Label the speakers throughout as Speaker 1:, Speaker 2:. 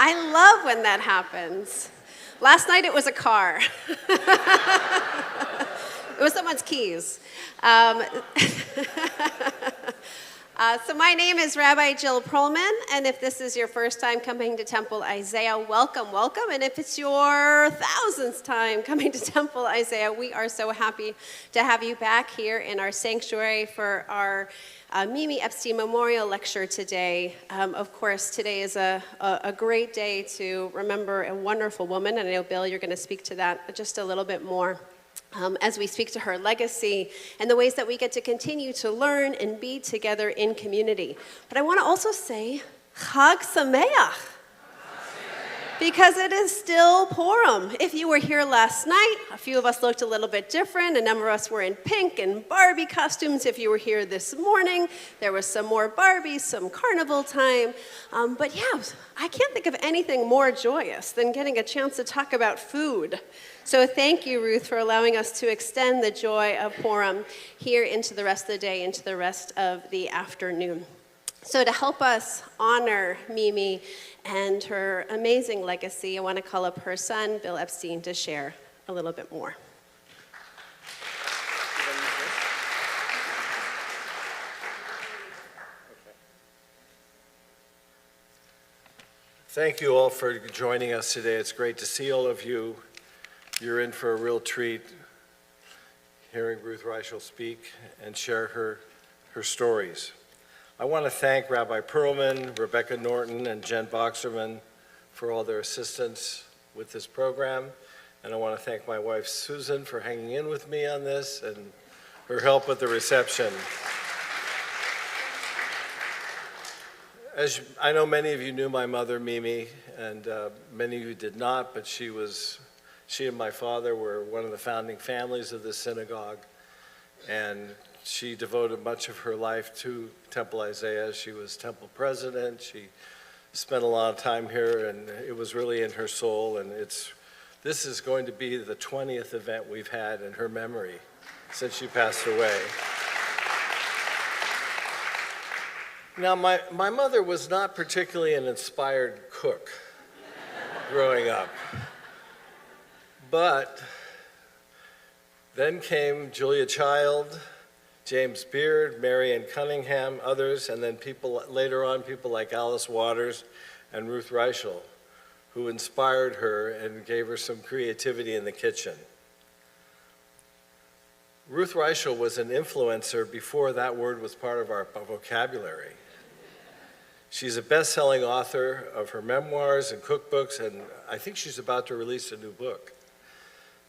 Speaker 1: I love when that happens. Last night it was a car. It was someone's keys. So my name is Rabbi Jill Perlman, and if this is your first time coming to Temple Isaiah, welcome, welcome. And if it's your 1000th time coming to Temple Isaiah, we are so happy to have you back here in our sanctuary for our Mimi Epstein Memorial Lecture today. Of course, today is a great day to remember a wonderful woman, and I know, Bill, you're going to speak to that just a little bit more. As we speak to her legacy and the ways that we get to continue to learn and be together in community. But I want to also say, Chag Sameach, because it is still Purim. If you were here last night, a few of us looked a little bit different. A number of us were in pink and Barbie costumes. If you were here this morning, there was some more Barbies, some carnival time. But yeah, I can't think of anything more joyous than getting a chance to talk about food. So thank you, Ruth, for allowing us to extend the joy of Purim here into the rest of the day, into the rest of the afternoon. So to help us honor Mimi and her amazing legacy, I want to call up her son, Bill Epstein, to share a little bit more.
Speaker 2: Thank you all for joining us today. It's great to see all of you. You're in for a real treat hearing Ruth Reichl speak and share her stories. I want to thank Rabbi Perlman, Rebecca Norton, and Jen Boxerman for all their assistance with this program. And I want to thank my wife, Susan, for hanging in with me on this and her help with the reception. As I know many of you knew my mother, Mimi, and many of you did not, but she and my father were one of the founding families of this synagogue, and she devoted much of her life to Temple Isaiah. She was temple president. She spent a lot of time here, and it was really in her soul, and this is going to be the 20th event we've had in her memory since she passed away. Now, my mother was not particularly an inspired cook growing up. But then came Julia Child, James Beard, Mary Ann Cunningham, others, and then later on, people like Alice Waters and Ruth Reichl, who inspired her and gave her some creativity in the kitchen. Ruth Reichl was an influencer before that word was part of our vocabulary. She's a best-selling author of her memoirs and cookbooks, and I think she's about to release a new book.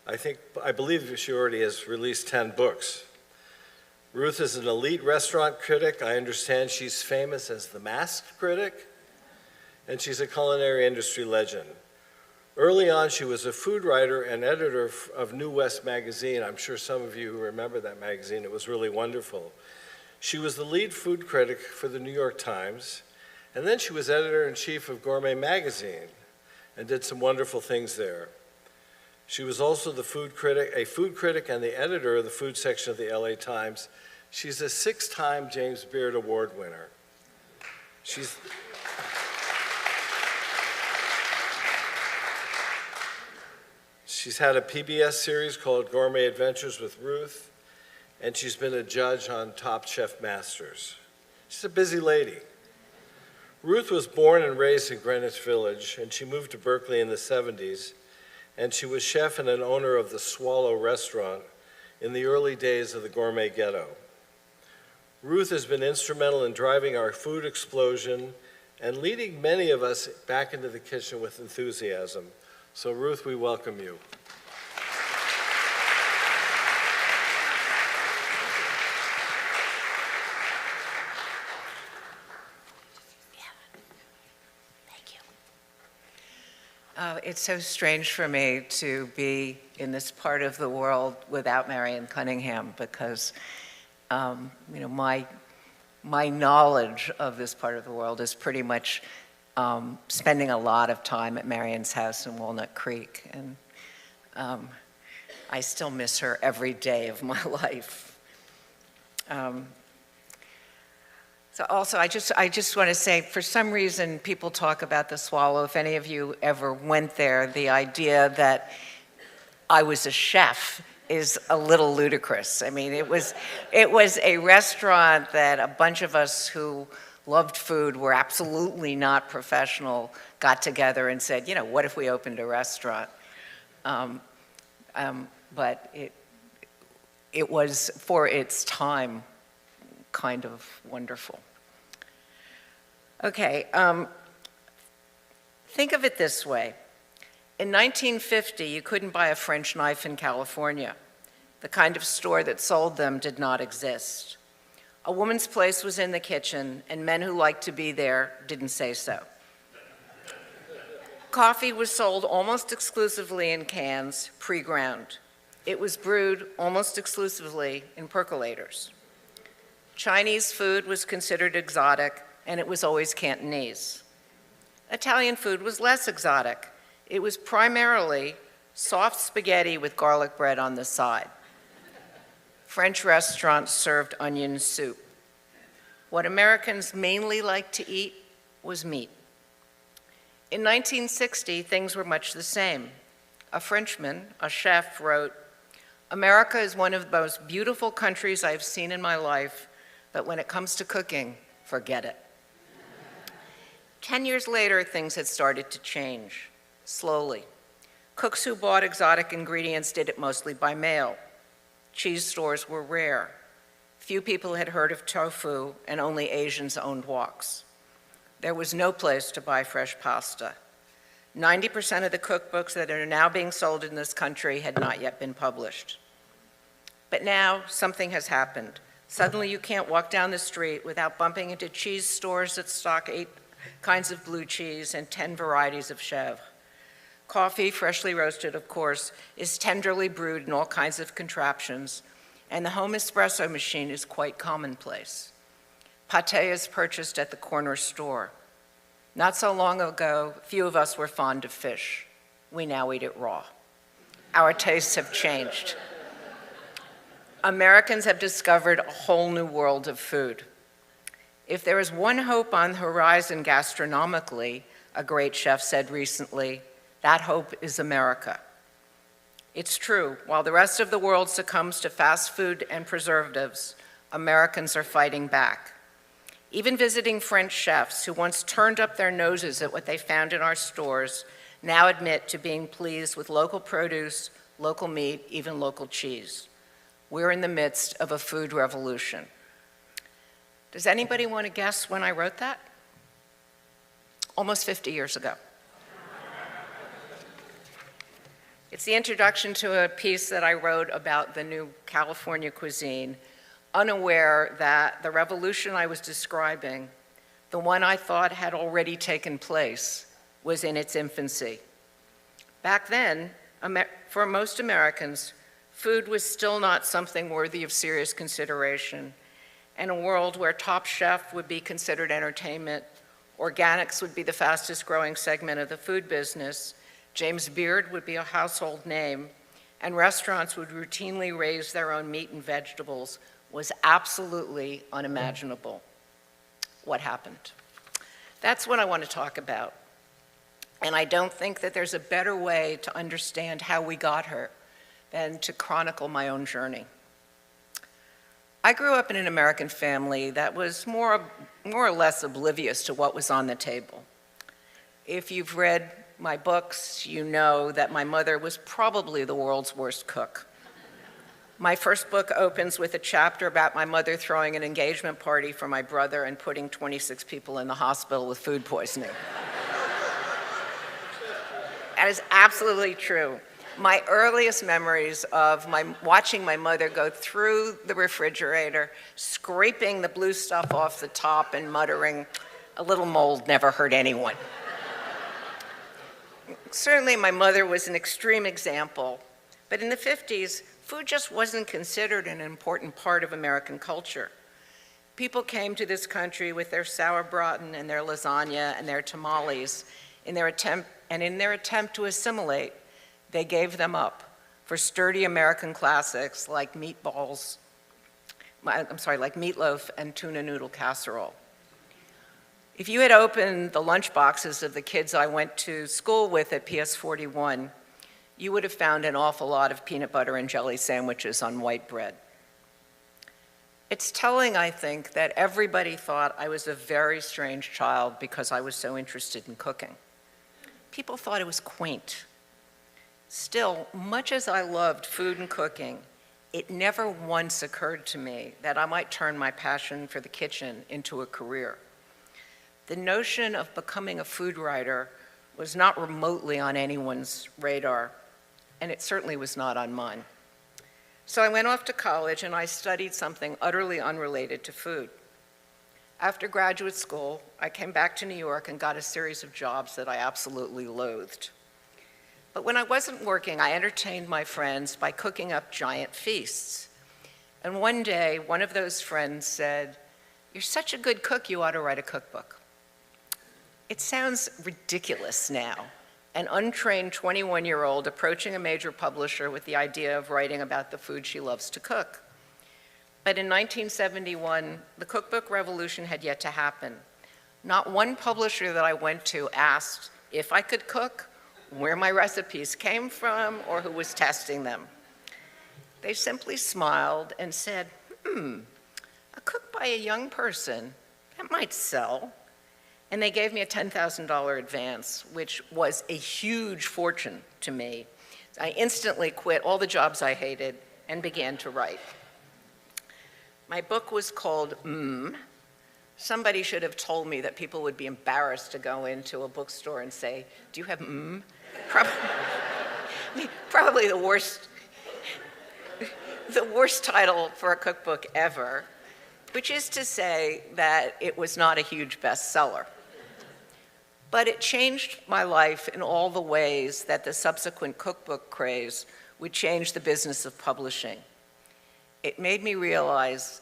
Speaker 2: I believe she already has released 10 books. Ruth is an elite restaurant critic. I understand she's famous as the masked critic, and she's a culinary industry legend. Early on, she was a food writer and editor of New West magazine. I'm sure some of you remember that magazine. It was really wonderful. She was the lead food critic for the New York Times, and then she was editor-in-chief of Gourmet magazine and did some wonderful things there. She was also a food critic and the editor of the food section of the LA Times. She's a 6-time James Beard Award winner. She's had a PBS series called Gourmet Adventures with Ruth, and she's been a judge on Top Chef Masters. She's a busy lady. Ruth was born and raised in Greenwich Village, and she moved to Berkeley in the 70s. And she was chef and an owner of the Swallow restaurant in the early days of the gourmet ghetto. Ruth has been instrumental in driving our food explosion and leading many of us back into the kitchen with enthusiasm. So Ruth, we welcome you.
Speaker 3: It's so strange for me to be in this part of the world without Mary Ann Cunningham because, my knowledge of this part of the world is pretty much spending a lot of time at Mary Ann's house in Walnut Creek, and I still miss her every day of my life. So also, I just want to say, for some reason, people talk about the Swallow. If any of you ever went there, the idea that I was a chef is a little ludicrous. I mean, it was a restaurant that a bunch of us who loved food, were absolutely not professional, got together and said, you know, what if we opened a restaurant? But it was, for its time, kind of wonderful. Okay, think of it this way. In 1950, you couldn't buy a French knife in California. The kind of store that sold them did not exist. A woman's place was in the kitchen, and men who liked to be there didn't say so. Coffee was sold almost exclusively in cans, pre-ground. It was brewed almost exclusively in percolators. Chinese food was considered exotic, and it was always Cantonese. Italian food was less exotic. It was primarily soft spaghetti with garlic bread on the side. French restaurants served onion soup. What Americans mainly liked to eat was meat. In 1960, things were much the same. A Frenchman, a chef, wrote, "America is one of the most beautiful countries I've seen in my life, but when it comes to cooking, forget it." 10 years later, things had started to change, slowly. Cooks who bought exotic ingredients did it mostly by mail. Cheese stores were rare. Few people had heard of tofu, and only Asians owned woks. There was no place to buy fresh pasta. 90% of the cookbooks that are now being sold in this country had not yet been published. But now something has happened. Suddenly you can't walk down the street without bumping into cheese stores that stock 8 kinds of blue cheese and 10 varieties of chèvre. Coffee, freshly roasted of course, is tenderly brewed in all kinds of contraptions, and the home espresso machine is quite commonplace. Pâté is purchased at the corner store. Not so long ago, few of us were fond of fish. We now eat it raw. Our tastes have changed. Americans have discovered a whole new world of food. If there is one hope on the horizon gastronomically, a great chef said recently, that hope is America. It's true, while the rest of the world succumbs to fast food and preservatives, Americans are fighting back. Even visiting French chefs who once turned up their noses at what they found in our stores now admit to being pleased with local produce, local meat, even local cheese. We're in the midst of a food revolution. Does anybody want to guess when I wrote that? Almost 50 years ago. It's the introduction to a piece that I wrote about the new California cuisine, unaware that the revolution I was describing, the one I thought had already taken place, was in its infancy. Back then, for most Americans, food was still not something worthy of serious consideration. In a world where Top Chef would be considered entertainment, organics would be the fastest growing segment of the food business, James Beard would be a household name, and restaurants would routinely raise their own meat and vegetables, was absolutely unimaginable. What happened? That's what I want to talk about. And I don't think that there's a better way to understand how we got here than to chronicle my own journey. I grew up in an American family that was more or less oblivious to what was on the table. If you've read my books, you know that my mother was probably the world's worst cook. My first book opens with a chapter about my mother throwing an engagement party for my brother and putting 26 people in the hospital with food poisoning. That is absolutely true. My earliest memories of watching my mother go through the refrigerator, scraping the blue stuff off the top and muttering, "A little mold never hurt anyone." Certainly my mother was an extreme example, but in the 50s, food just wasn't considered an important part of American culture. People came to this country with their sauerbraten and their lasagna and their tamales. In their attempt to assimilate, they gave them up for sturdy American classics like like meatloaf and tuna noodle casserole. If you had opened the lunch boxes of the kids I went to school with at PS 41, you would have found an awful lot of peanut butter and jelly sandwiches on white bread. It's telling, I think, that everybody thought I was a very strange child because I was so interested in cooking. People thought it was quaint. Still, much as I loved food and cooking, it never once occurred to me that I might turn my passion for the kitchen into a career. The notion of becoming a food writer was not remotely on anyone's radar, and it certainly was not on mine. So I went off to college and I studied something utterly unrelated to food. After graduate school, I came back to New York and got a series of jobs that I absolutely loathed. But when I wasn't working, I entertained my friends by cooking up giant feasts. And one day, one of those friends said, "You're such a good cook, you ought to write a cookbook." It sounds ridiculous now, an untrained 21-year-old approaching a major publisher with the idea of writing about the food she loves to cook. But in 1971, the cookbook revolution had yet to happen. Not one publisher that I went to asked if I could cook, where my recipes came from, or who was testing them. They simply smiled and said, a cook by a young person, that might sell. And they gave me a $10,000 advance, which was a huge fortune to me. I instantly quit all the jobs I hated and began to write. My book was called Somebody should have told me that people would be embarrassed to go into a bookstore and say, "Do you have Probably the worst title for a cookbook ever, which is to say that it was not a huge bestseller. But it changed my life in all the ways that the subsequent cookbook craze would change the business of publishing. It made me realize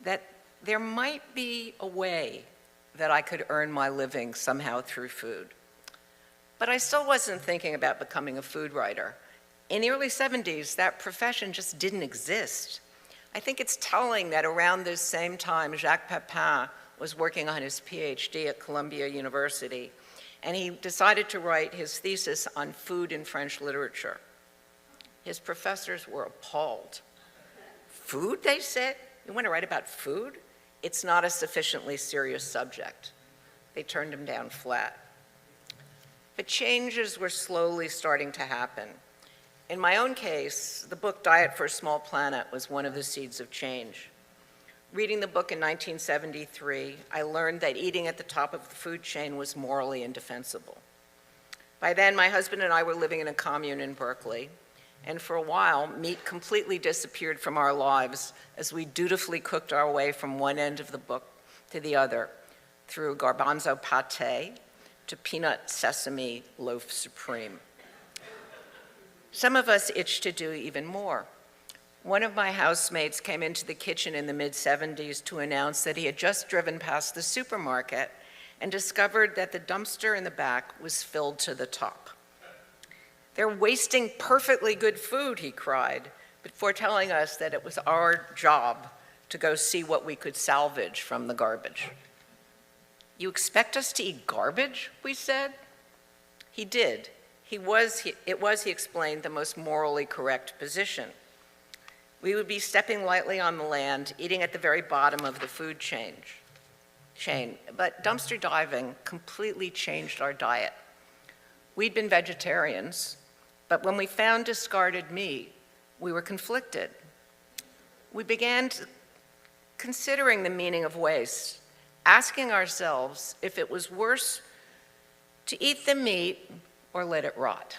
Speaker 3: that there might be a way that I could earn my living somehow through food. But I still wasn't thinking about becoming a food writer. In the early 70s, that profession just didn't exist. I think it's telling that around this same time, Jacques Pepin was working on his PhD at Columbia University, and he decided to write his thesis on food in French literature. His professors were appalled. Food, they said? You want to write about food? It's not a sufficiently serious subject. They turned him down flat. But changes were slowly starting to happen. In my own case, the book Diet for a Small Planet was one of the seeds of change. Reading the book in 1973, I learned that eating at the top of the food chain was morally indefensible. By then, my husband and I were living in a commune in Berkeley, and for a while, meat completely disappeared from our lives as we dutifully cooked our way from one end of the book to the other, through garbanzo pate to peanut sesame loaf supreme. Some of us itched to do even more. One of my housemates came into the kitchen in the mid-70s to announce that he had just driven past the supermarket and discovered that the dumpster in the back was filled to the top. "They're wasting perfectly good food," he cried, before telling us that it was our job to go see what we could salvage from the garbage. "You expect us to eat garbage?" we said. He did. It was, he explained, the most morally correct position. We would be stepping lightly on the land, eating at the very bottom of the food chain. But dumpster diving completely changed our diet. We'd been vegetarians, but when we found discarded meat, we were conflicted. We began considering the meaning of waste, asking ourselves if it was worse to eat the meat or let it rot.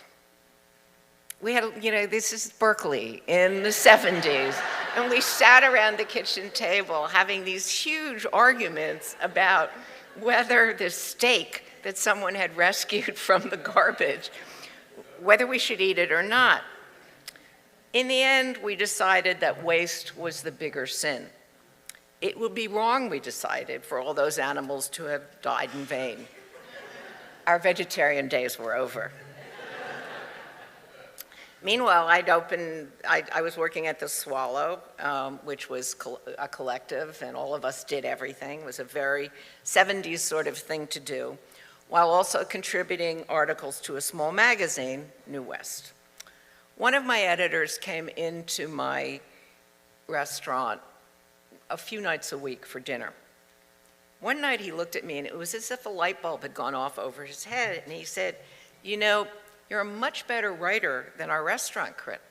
Speaker 3: We had, this is Berkeley in the 70s, and we sat around the kitchen table having these huge arguments about whether the steak that someone had rescued from the garbage, whether we should eat it or not. In the end, we decided that waste was the bigger sin. It would be wrong, we decided, for all those animals to have died in vain. Our vegetarian days were over. Meanwhile, I was working at the Swallow, which was a collective, and all of us did everything. It was a very 70s sort of thing to do, while also contributing articles to a small magazine, New West. One of my editors came into my restaurant a few nights a week for dinner. One night he looked at me, and it was as if a light bulb had gone off over his head, and he said, "You know, you're a much better writer than our restaurant critic,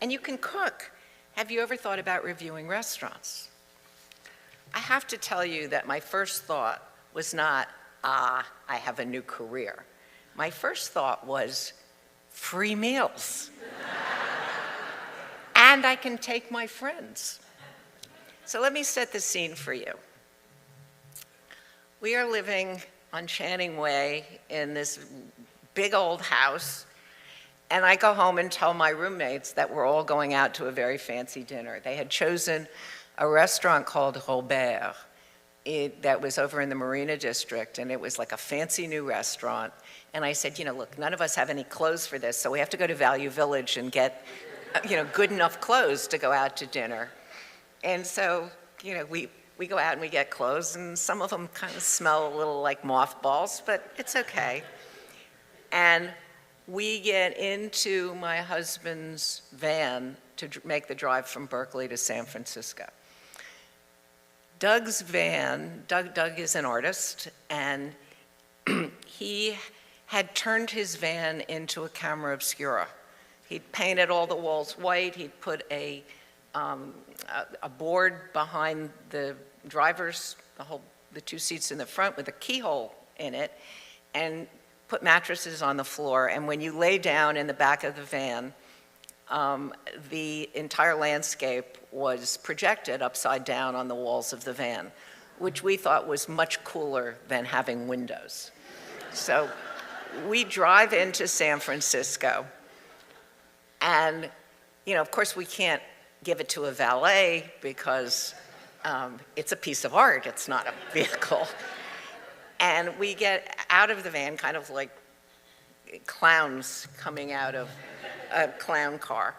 Speaker 3: and you can cook. Have you ever thought about reviewing restaurants?" I have to tell you that my first thought was not, I have a new career. My first thought was, free meals. And I can take my friends. So let me set the scene for you. We are living on Channing Way in this big old house, and I go home and tell my roommates that we're all going out to a very fancy dinner. They had chosen a restaurant called Robert that was over in the Marina District, and it was like a fancy new restaurant. And I said, look, none of us have any clothes for this, so we have to go to Value Village and get, good enough clothes to go out to dinner. And so, we go out and we get clothes, and some of them kind of smell a little like mothballs, but it's okay. And we get into my husband's van to make the drive from Berkeley to San Francisco. Doug's van, Doug is an artist, and he had turned his van into a camera obscura. He'd painted all the walls white, he'd put a board behind the driver's, the two seats in the front with a keyhole in it, and put mattresses on the floor. And when you lay down in the back of the van, the entire landscape was projected upside down on the walls of the van, which we thought was much cooler than having windows. So we drive into San Francisco, and, of course we can't give it to a valet because it's a piece of art, it's not a vehicle. And we get out of the van kind of like clowns coming out of a clown car.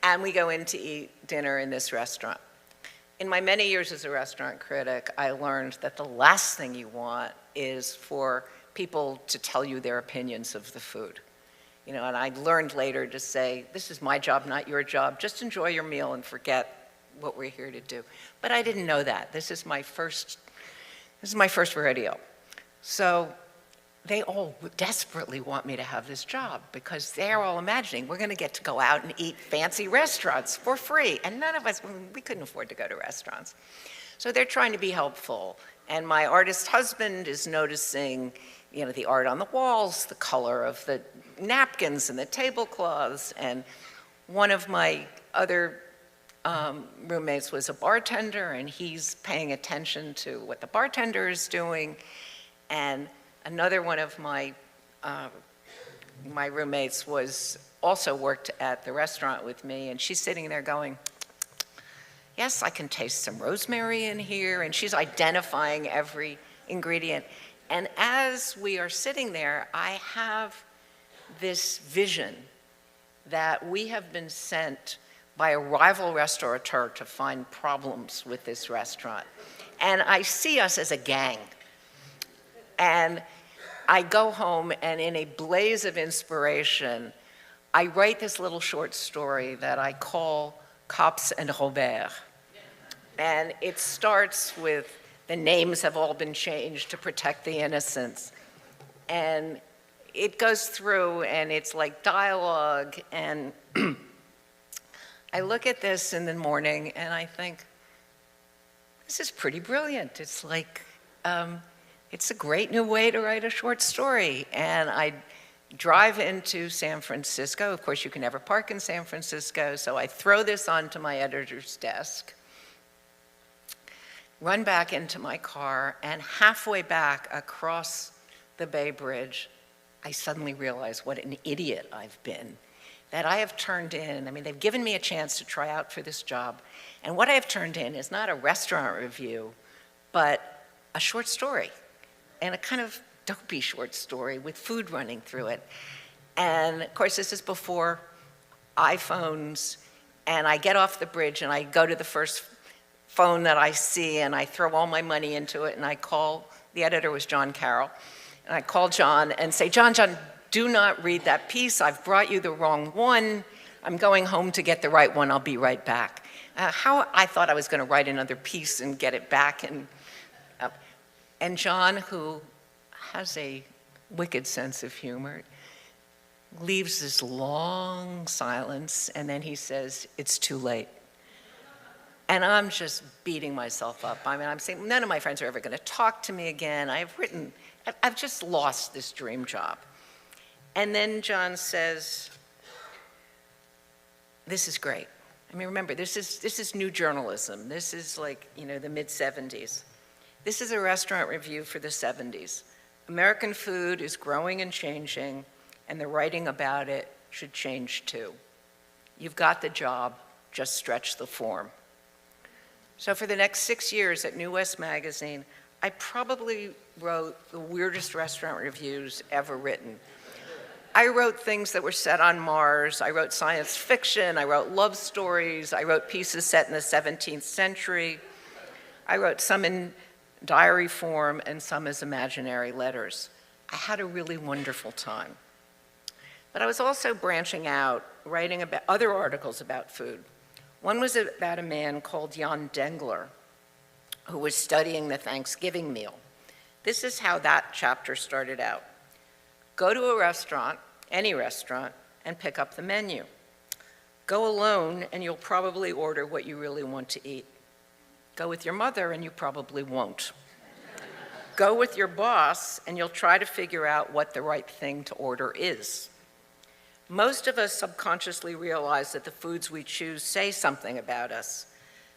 Speaker 3: And we go in to eat dinner in this restaurant. In my many years as a restaurant critic, I learned that the last thing you want is for people to tell you their opinions of the food. And I learned later to say, this is my job, not your job. Just enjoy your meal and forget what we're here to do. But I didn't know that. This is my first rodeo. So they all desperately want me to have this job because they're all imagining we're going to get to go out and eat fancy restaurants for free. And none of us, we couldn't afford to go to restaurants. So they're trying to be helpful. And my artist husband is noticing, the art on the walls, the color of the napkins and the tablecloths. And one of my other roommates was a bartender, and he's paying attention to what the bartender is doing. And another one of my roommates also worked at the restaurant with me, and she's sitting there going, yes, I can taste some rosemary in here, and she's identifying every ingredient. And as we are sitting there, I have this vision that we have been sent by a rival restaurateur to find problems with this restaurant. And I see us as a gang. And I go home, and in a blaze of inspiration, I write this little short story that I call Cops and Robert. And it starts with the names have all been changed to protect the innocents. And it goes through, and it's like dialogue, and I look at this in the morning, and I think, this is pretty brilliant. It's like, it's a great new way to write a short story. And I drive into San Francisco. Of course, you can never park in San Francisco, so I throw this onto my editor's desk, run back into my car, and halfway back across the Bay Bridge, I suddenly realize what an idiot I've been, that I have turned in. They've given me a chance to try out for this job, and what I have turned in is not a restaurant review, but a short story, and a kind of dopey short story with food running through it. And of course, this is before iPhones, and I get off the bridge and I go to the first phone that I see and I throw all my money into it and I call, the editor was John Carroll, and I call John and say, John, do not read that piece. I've brought you the wrong one. I'm going home to get the right one. I'll be right back. How I thought I was going to write another piece and get it back. And John, who has a wicked sense of humor, leaves this long silence, and then he says, it's too late. And I'm just beating myself up. I mean, I'm saying, none of my friends are ever going to talk to me again. I've just lost this dream job. And then John says, this is great. I mean, remember, this is new journalism. This is like, the mid-'70s. This is a restaurant review for the '70s. American food is growing and changing, and the writing about it should change too. You've got the job, just stretch the form. So for the next 6 years at New West Magazine, I probably wrote the weirdest restaurant reviews ever written. I wrote things that were set on Mars, I wrote science fiction, I wrote love stories, I wrote pieces set in the 17th century. I wrote some in diary form and some as imaginary letters. I had a really wonderful time. But I was also branching out, writing about other articles about food. One was about a man called Jan Dengler, who was studying the Thanksgiving meal. This is how that chapter started out. Go to a restaurant, any restaurant, and pick up the menu. Go alone, and you'll probably order what you really want to eat. Go with your mother, and you probably won't. Go with your boss, and you'll try to figure out what the right thing to order is. Most of us subconsciously realize that the foods we choose say something about us.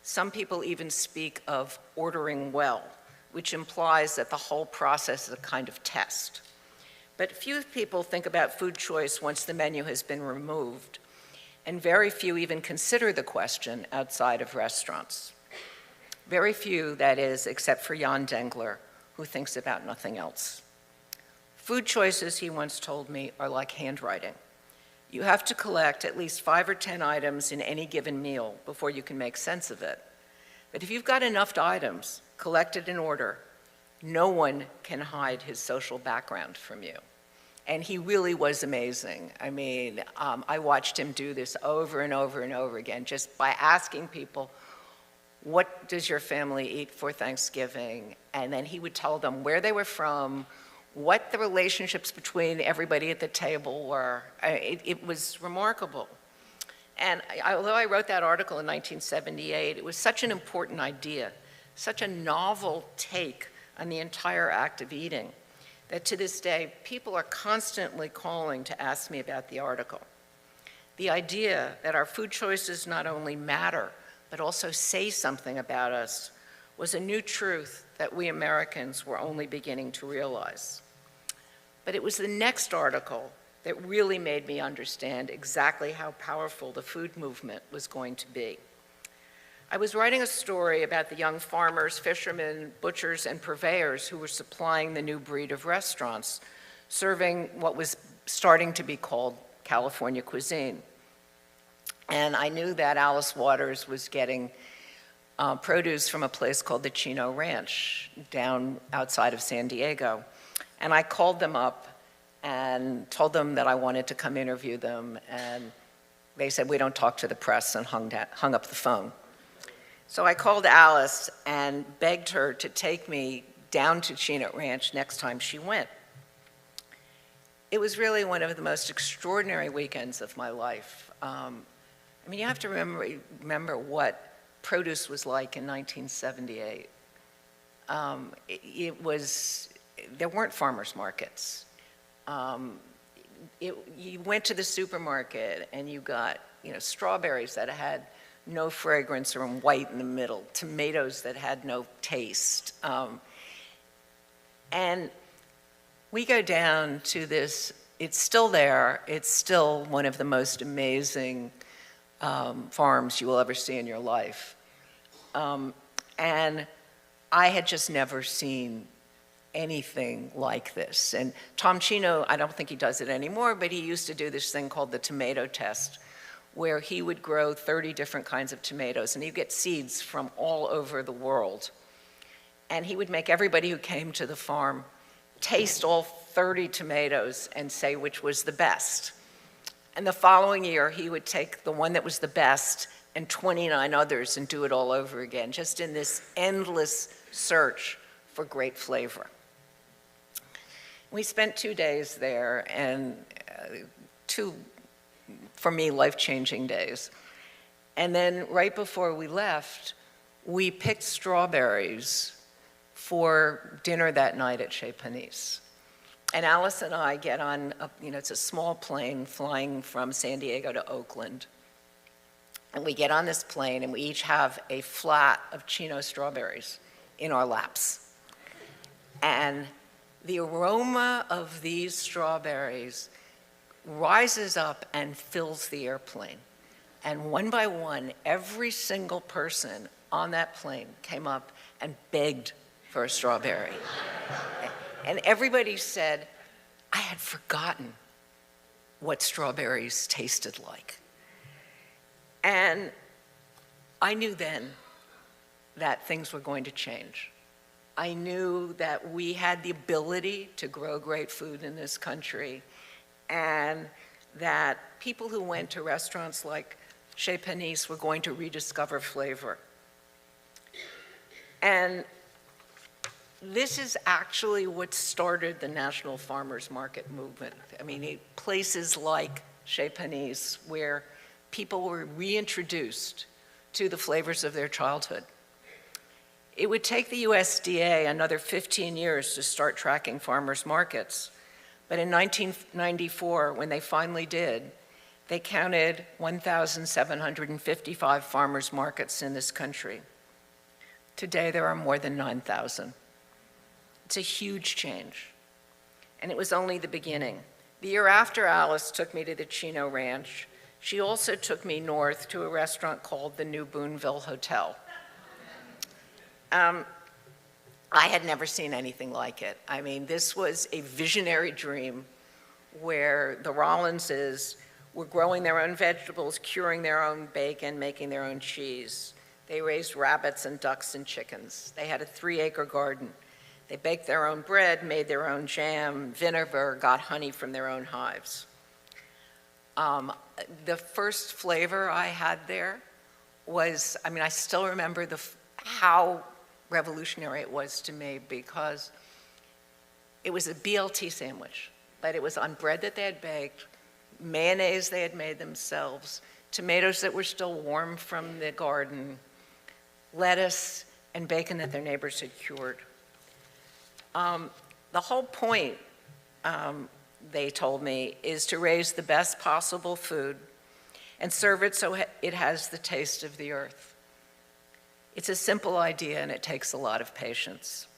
Speaker 3: Some people even speak of ordering well, which implies that the whole process is a kind of test. But few people think about food choice once the menu has been removed, and very few even consider the question outside of restaurants. Very few, that is, except for Jan Dengler, who thinks about nothing else. Food choices, he once told me, are like handwriting. You have to collect at least 5 or 10 items in any given meal before you can make sense of it. But if you've got enough items collected in order, no one can hide his social background from you. And he really was amazing. I mean, I watched him do this over and over and over again, just by asking people, what does your family eat for Thanksgiving? And then he would tell them where they were from, what the relationships between everybody at the table were. It was remarkable. And although I wrote that article in 1978, it was such an important idea, such a novel take on the entire act of eating, that to this day, people are constantly calling to ask me about the article. The idea that our food choices not only matter, but also say something about us, was a new truth that we Americans were only beginning to realize. But it was the next article that really made me understand exactly how powerful the food movement was going to be. I was writing a story about the young farmers, fishermen, butchers, and purveyors who were supplying the new breed of restaurants, serving what was starting to be called California cuisine. And I knew that Alice Waters was getting produce from a place called the Chino Ranch down outside of San Diego. And I called them up and told them that I wanted to come interview them. And they said, we don't talk to the press, and hung up the phone. So I called Alice and begged her to take me down to Chino Ranch next time she went. It was really one of the most extraordinary weekends of my life. I mean, you have to remember what produce was like in 1978. There weren't farmers markets. You went to the supermarket and you got, strawberries that had no fragrance or white in the middle, tomatoes that had no taste. And we go down to this, it's still there, it's still one of the most amazing farms you will ever see in your life. And I had just never seen anything like this. And Tom Chino, I don't think he does it anymore, but he used to do this thing called the tomato test, where he would grow 30 different kinds of tomatoes, and he'd get seeds from all over the world. And he would make everybody who came to the farm taste all 30 tomatoes and say which was the best. And the following year, he would take the one that was the best and 29 others and do it all over again, just in this endless search for great flavor. We spent 2 days there, and two, for me, life-changing days. And then right before we left, we picked strawberries for dinner that night at Chez Panisse. And Alice and I get on, it's a small plane flying from San Diego to Oakland. And we get on this plane and we each have a flat of Chino strawberries in our laps. And the aroma of these strawberries rises up and fills the airplane. And one by one, every single person on that plane came up and begged for a strawberry. And everybody said, I had forgotten what strawberries tasted like. And I knew then that things were going to change. I knew that we had the ability to grow great food in this country, and that people who went to restaurants like Chez Panisse were going to rediscover flavor. And this is actually what started the National Farmers Market movement. I mean, places like Chez Panisse, where people were reintroduced to the flavors of their childhood. It would take the USDA another 15 years to start tracking farmers markets. But in 1994, when they finally did, they counted 1,755 farmers markets in this country. Today, there are more than 9,000. It's a huge change. And it was only the beginning. The year after Alice took me to the Chino Ranch, she also took me north to a restaurant called the New Boonville Hotel. I had never seen anything like it. I mean, this was a visionary dream where the Rollinses were growing their own vegetables, curing their own bacon, making their own cheese. They raised rabbits and ducks and chickens. They had a 3-acre garden. They baked their own bread, made their own jam, vinegar, got honey from their own hives. The first flavor I had there was, I still remember how revolutionary it was to me, because it was a BLT sandwich, but it was on bread that they had baked, mayonnaise they had made themselves, tomatoes that were still warm from the garden, lettuce, and bacon that their neighbors had cured. The whole point, they told me, is to raise the best possible food and serve it so it has the taste of the earth. It's a simple idea, and it takes a lot of patience.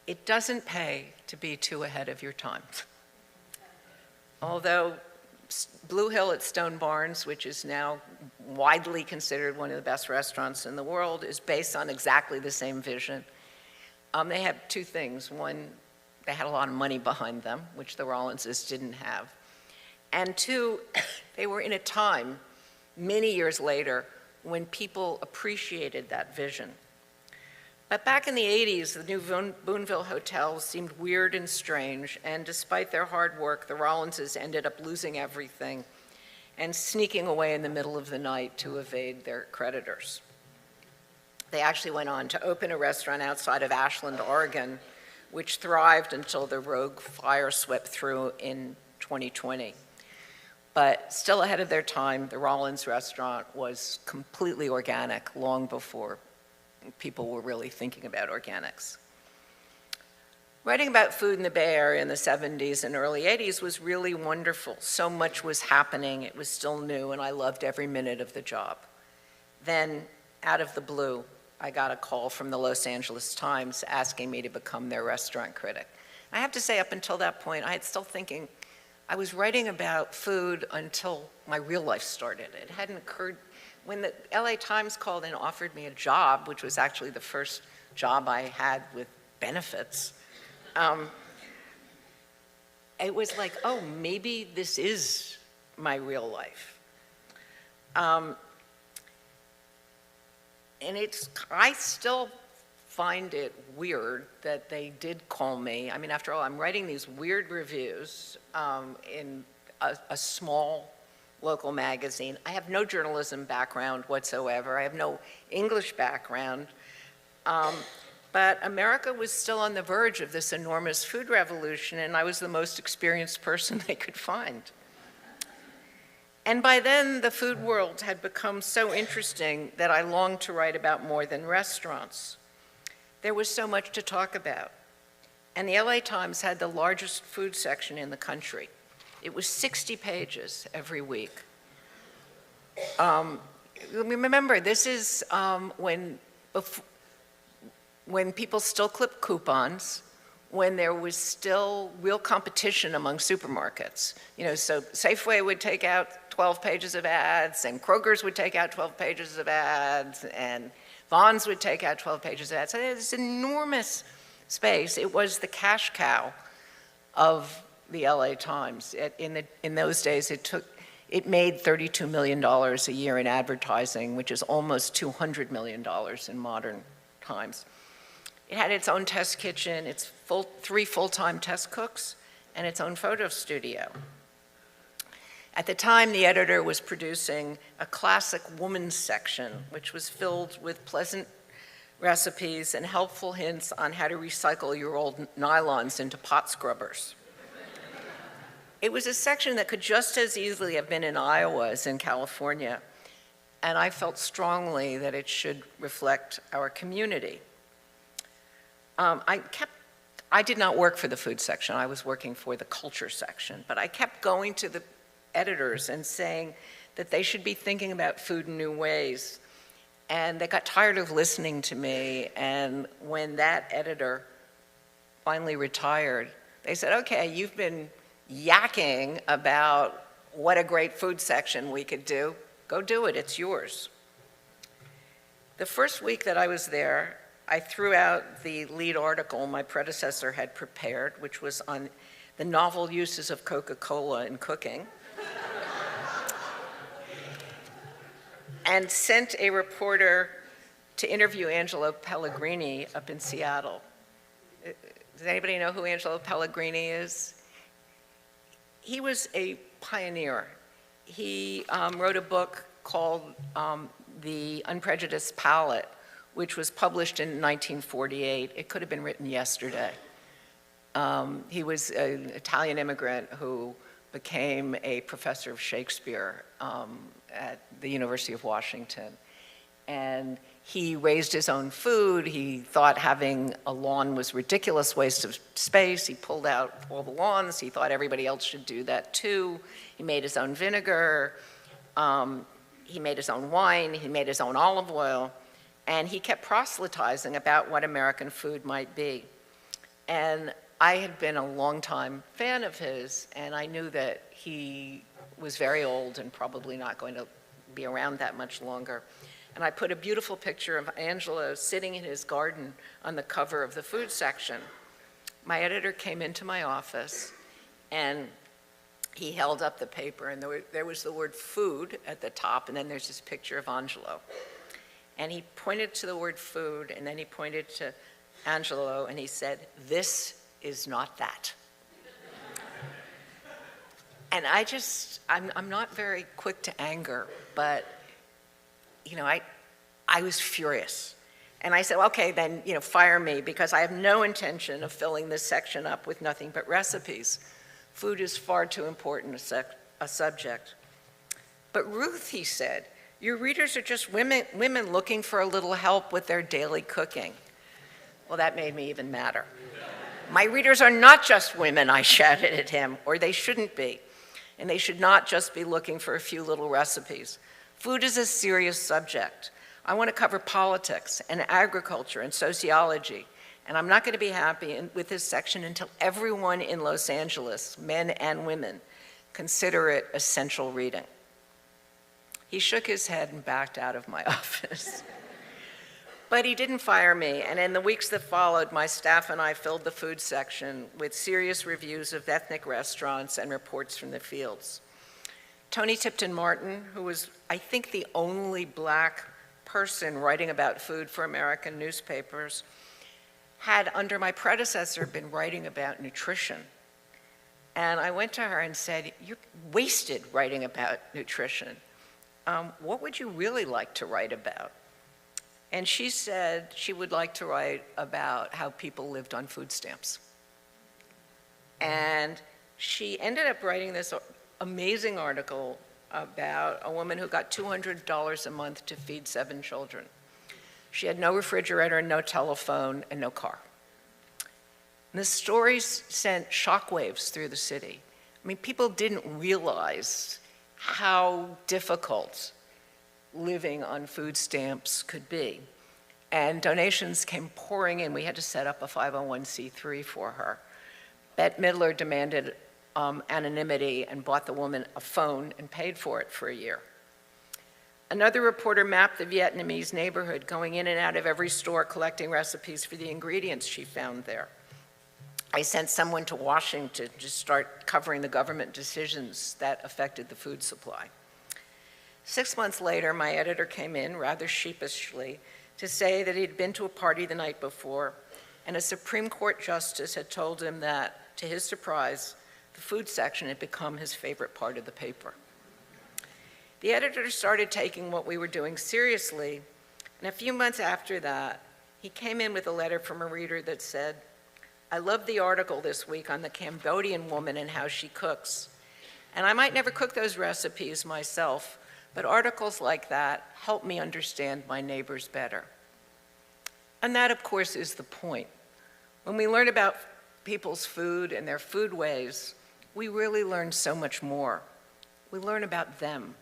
Speaker 3: It doesn't pay to be too ahead of your time. Although Blue Hill at Stone Barns, which is now widely considered one of the best restaurants in the world, is based on exactly the same vision. They have two things. One, they had a lot of money behind them, which the Rollinses didn't have. And two, they were in a time, many years later, when people appreciated that vision. But back in the 80s, the new Boonville Hotel seemed weird and strange, and despite their hard work, the Rollinses ended up losing everything and sneaking away in the middle of the night to evade their creditors. They actually went on to open a restaurant outside of Ashland, Oregon, which thrived until the rogue fire swept through in 2020. But still ahead of their time, the Rollins restaurant was completely organic long before people were really thinking about organics. Writing about food in the Bay Area in the 70s and early 80s was really wonderful. So much was happening, it was still new, and I loved every minute of the job. Then, out of the blue, I got a call from the Los Angeles Times asking me to become their restaurant critic. I have to say, up until that point, I had still thinking, I was writing about food until my real life started. It hadn't occurred, when the LA Times called and offered me a job, which was actually the first job I had with benefits, it was like, oh, maybe this is my real life. And I still find it weird that they did call me. I mean, after all, I'm writing these weird reviews in a small local magazine. I have no journalism background whatsoever. I have no English background. But America was still on the verge of this enormous food revolution, and I was the most experienced person they could find. And by then, the food world had become so interesting that I longed to write about more than restaurants. There was so much to talk about. And the LA Times had the largest food section in the country. It was 60 pages every week. Remember, this is when people still clipped coupons, when there was still real competition among supermarkets. You know, so Safeway would take out 12 pages of ads, and Kroger's would take out 12 pages of ads, and Vons would take out 12 pages of ads. So there's this enormous space. It was the cash cow of the LA Times. In those days, it made $32 million a year in advertising, which is almost $200 million in modern times. It had its own test kitchen, its 3 full-time test cooks, and its own photo studio. At the time, the editor was producing a classic woman's section, which was filled with pleasant recipes and helpful hints on how to recycle your old nylons into pot scrubbers. It was a section that could just as easily have been in Iowa as in California, and I felt strongly that it should reflect our community. I did not work for the food section, I was working for the culture section, but I kept going to the editors and saying that they should be thinking about food in new ways. And they got tired of listening to me, and when that editor finally retired, they said, okay, you've been yakking about what a great food section we could do. Go do it, it's yours. The first week that I was there, I threw out the lead article my predecessor had prepared, which was on the novel uses of Coca-Cola in cooking, and sent a reporter to interview Angelo Pellegrini up in Seattle. Does anybody know who Angelo Pellegrini is? He was a pioneer. He wrote a book called The Unprejudiced Palate, which was published in 1948. It could have been written yesterday. He was an Italian immigrant who became a professor of Shakespeare at the University of Washington. And he raised his own food. He thought having a lawn was a ridiculous waste of space. He pulled out all the lawns. He thought everybody else should do that too. He made his own vinegar. He made his own wine. He made his own olive oil. And he kept proselytizing about what American food might be. And I had been a longtime fan of his, and I knew that he was very old and probably not going to be around that much longer. And I put a beautiful picture of Angelo sitting in his garden on the cover of the food section. My editor came into my office, and he held up the paper, and there was the word food at the top, and then there's this picture of Angelo. And he pointed to the word food, and then he pointed to Angelo, and he said, "This is not that." And I'm not very quick to anger, but, I was furious. And I said, okay, then, fire me, because I have no intention of filling this section up with nothing but recipes. Food is far too important a subject. But Ruth, he said, your readers are just women looking for a little help with their daily cooking. Well, that made me even madder. My readers are not just women, I shouted at him, or they shouldn't be. And they should not just be looking for a few little recipes. Food is a serious subject. I want to cover politics and agriculture and sociology. And I'm not going to be happy with this section until everyone in Los Angeles, men and women, consider it essential reading. He shook his head and backed out of my office. But he didn't fire me, and in the weeks that followed, my staff and I filled the food section with serious reviews of ethnic restaurants and reports from the fields. Tony Tipton Martin, who was, I think, the only black person writing about food for American newspapers, had, under my predecessor, been writing about nutrition. And I went to her and said, "You're wasted writing about nutrition. What would you really like to write about?" And she said she would like to write about how people lived on food stamps. And she ended up writing this amazing article about a woman who got $200 a month to feed 7 children. She had no refrigerator, no telephone, and no car. And the stories sent shockwaves through the city. I mean, people didn't realize how difficult living on food stamps could be. And donations came pouring in. We had to set up a 501c3 for her. Bette Midler demanded anonymity and bought the woman a phone and paid for it for a year. Another reporter mapped the Vietnamese neighborhood, going in and out of every store, collecting recipes for the ingredients she found there. I sent someone to Washington to start covering the government decisions that affected the food supply. 6 months later, my editor came in, rather sheepishly, to say that he'd been to a party the night before, and a Supreme Court justice had told him that, to his surprise, the food section had become his favorite part of the paper. The editor started taking what we were doing seriously, and a few months after that, he came in with a letter from a reader that said, "I love the article this week on the Cambodian woman and how she cooks. And I might never cook those recipes myself, but articles like that help me understand my neighbors better." And that, of course, is the point. When we learn about people's food and their food ways, we really learn so much more. We learn about them.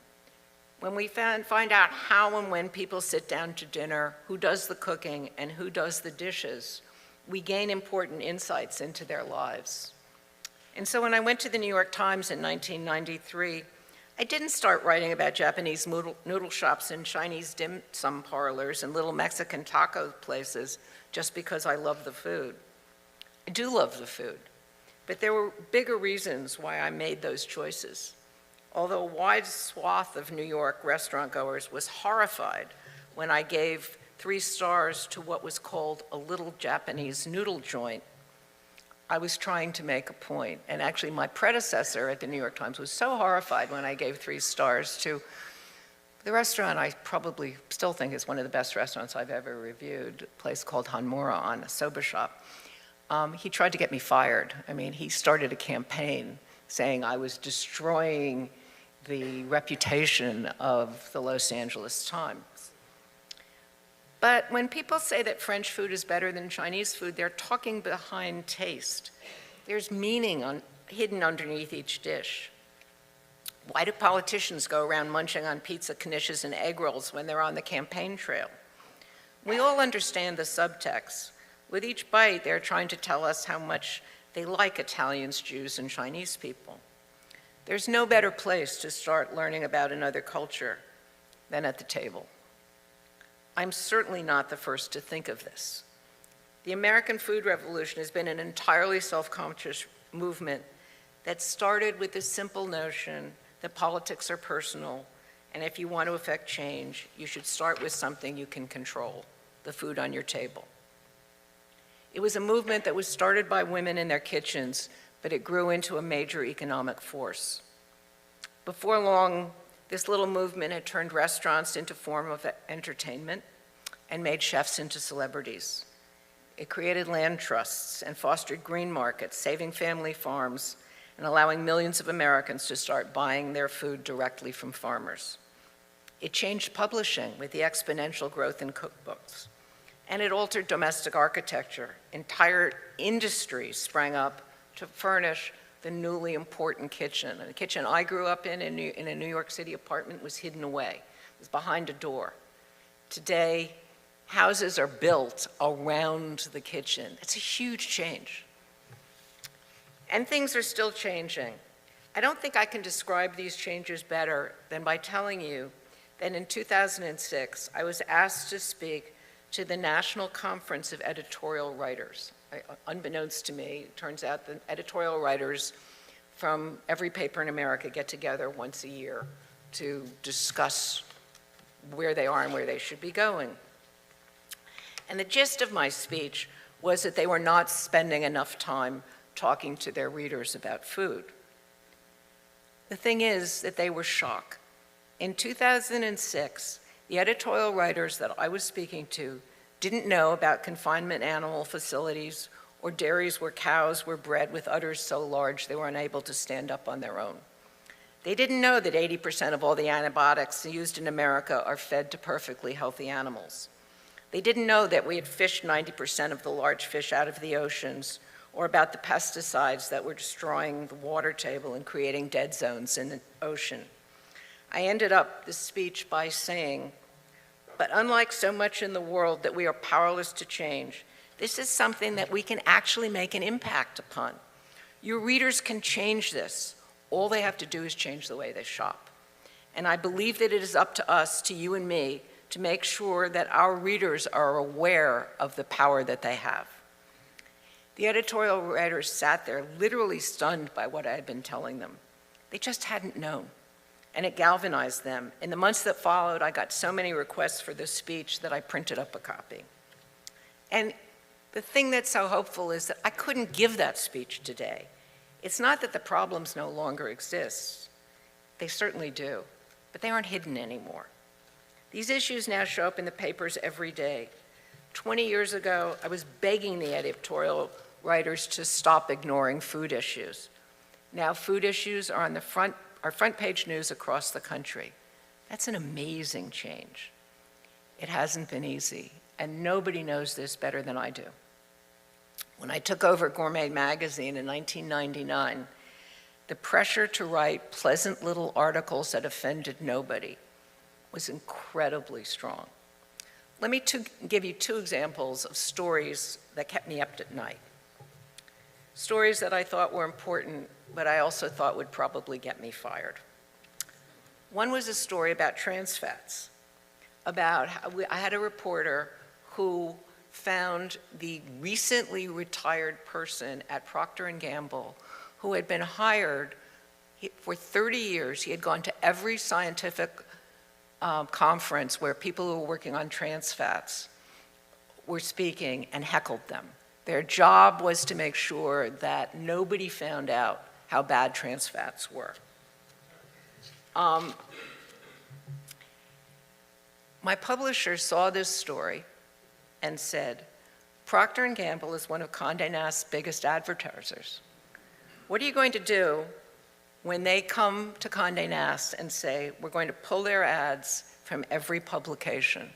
Speaker 3: When we find out how and when people sit down to dinner, who does the cooking and who does the dishes, we gain important insights into their lives. And so when I went to the New York Times in 1993, I didn't start writing about Japanese noodle shops and Chinese dim sum parlors and little Mexican taco places just because I love the food. I do love the food, but there were bigger reasons why I made those choices. Although a wide swath of New York restaurant goers was horrified when I gave 3 stars to what was called a little Japanese noodle joint, I was trying to make a point. And actually, my predecessor at the New York Times was so horrified when I gave 3 stars to the restaurant I probably still think is one of the best restaurants I've ever reviewed, a place called Hanmura on a soba shop. He tried to get me fired. I mean, he started a campaign saying I was destroying the reputation of the Los Angeles Times. But when people say that French food is better than Chinese food, they're talking behind taste. There's meaning hidden underneath each dish. Why do politicians go around munching on pizza, knishes, and egg rolls when they're on the campaign trail? We all understand the subtext. With each bite, they're trying to tell us how much they like Italians, Jews, and Chinese people. There's no better place to start learning about another culture than at the table. I'm certainly not the first to think of this. The American food revolution has been an entirely self-conscious movement that started with the simple notion that politics are personal, and if you want to affect change, you should start with something you can control, the food on your table. It was a movement that was started by women in their kitchens, but it grew into a major economic force. Before long, this little movement had turned restaurants into a form of entertainment and made chefs into celebrities. It created land trusts and fostered green markets, saving family farms and allowing millions of Americans to start buying their food directly from farmers. It changed publishing with the exponential growth in cookbooks. And it altered domestic architecture. Entire industries sprang up to furnish the newly important kitchen. And the kitchen I grew up in a New York City apartment, was hidden away. It was behind a door. Today, houses are built around the kitchen. It's a huge change. And things are still changing. I don't think I can describe these changes better than by telling you that in 2006, I was asked to speak to the National Conference of Editorial Writers. Unbeknownst to me, it turns out the editorial writers from every paper in America get together once a year to discuss where they are and where they should be going. And the gist of my speech was that they were not spending enough time talking to their readers about food. The thing is that they were shocked. In 2006, the editorial writers that I was speaking to didn't know about confinement animal facilities or dairies where cows were bred with udders so large they were unable to stand up on their own. They didn't know that 80% of all the antibiotics used in America are fed to perfectly healthy animals. They didn't know that we had fished 90% of the large fish out of the oceans, or about the pesticides that were destroying the water table and creating dead zones in the ocean. I ended up this speech by saying, but unlike so much in the world that we are powerless to change, this is something that we can actually make an impact upon. Your readers can change this. All they have to do is change the way they shop. And I believe that it is up to us, to you and me, to make sure that our readers are aware of the power that they have. The editorial writers sat there literally stunned by what I had been telling them. They just hadn't known, and it galvanized them. In the months that followed, I got so many requests for this speech that I printed up a copy. And the thing that's so hopeful is that I couldn't give that speech today. It's not that the problems no longer exist. They certainly do, but they aren't hidden anymore. These issues now show up in the papers every day. 20 years ago, I was begging the editorial writers to stop ignoring food issues. Now food issues are on the front page news across the country. That's an amazing change. It hasn't been easy, and nobody knows this better than I do. When I took over Gourmet magazine in 1999, the pressure to write pleasant little articles that offended nobody was incredibly strong. Let me give you two examples of stories that kept me up at night. Stories that I thought were important, but I also thought would probably get me fired. One was a story about trans fats, about how I had a reporter who found the recently retired person at Procter & Gamble who had been hired for 30 years. He had gone to every scientific conference where people who were working on trans fats were speaking and heckled them. Their job was to make sure that nobody found out how bad trans fats were. My publisher saw this story and said, Procter & Gamble is one of Condé Nast's biggest advertisers. What are you going to do when they come to Condé Nast and say, we're going to pull their ads from every publication?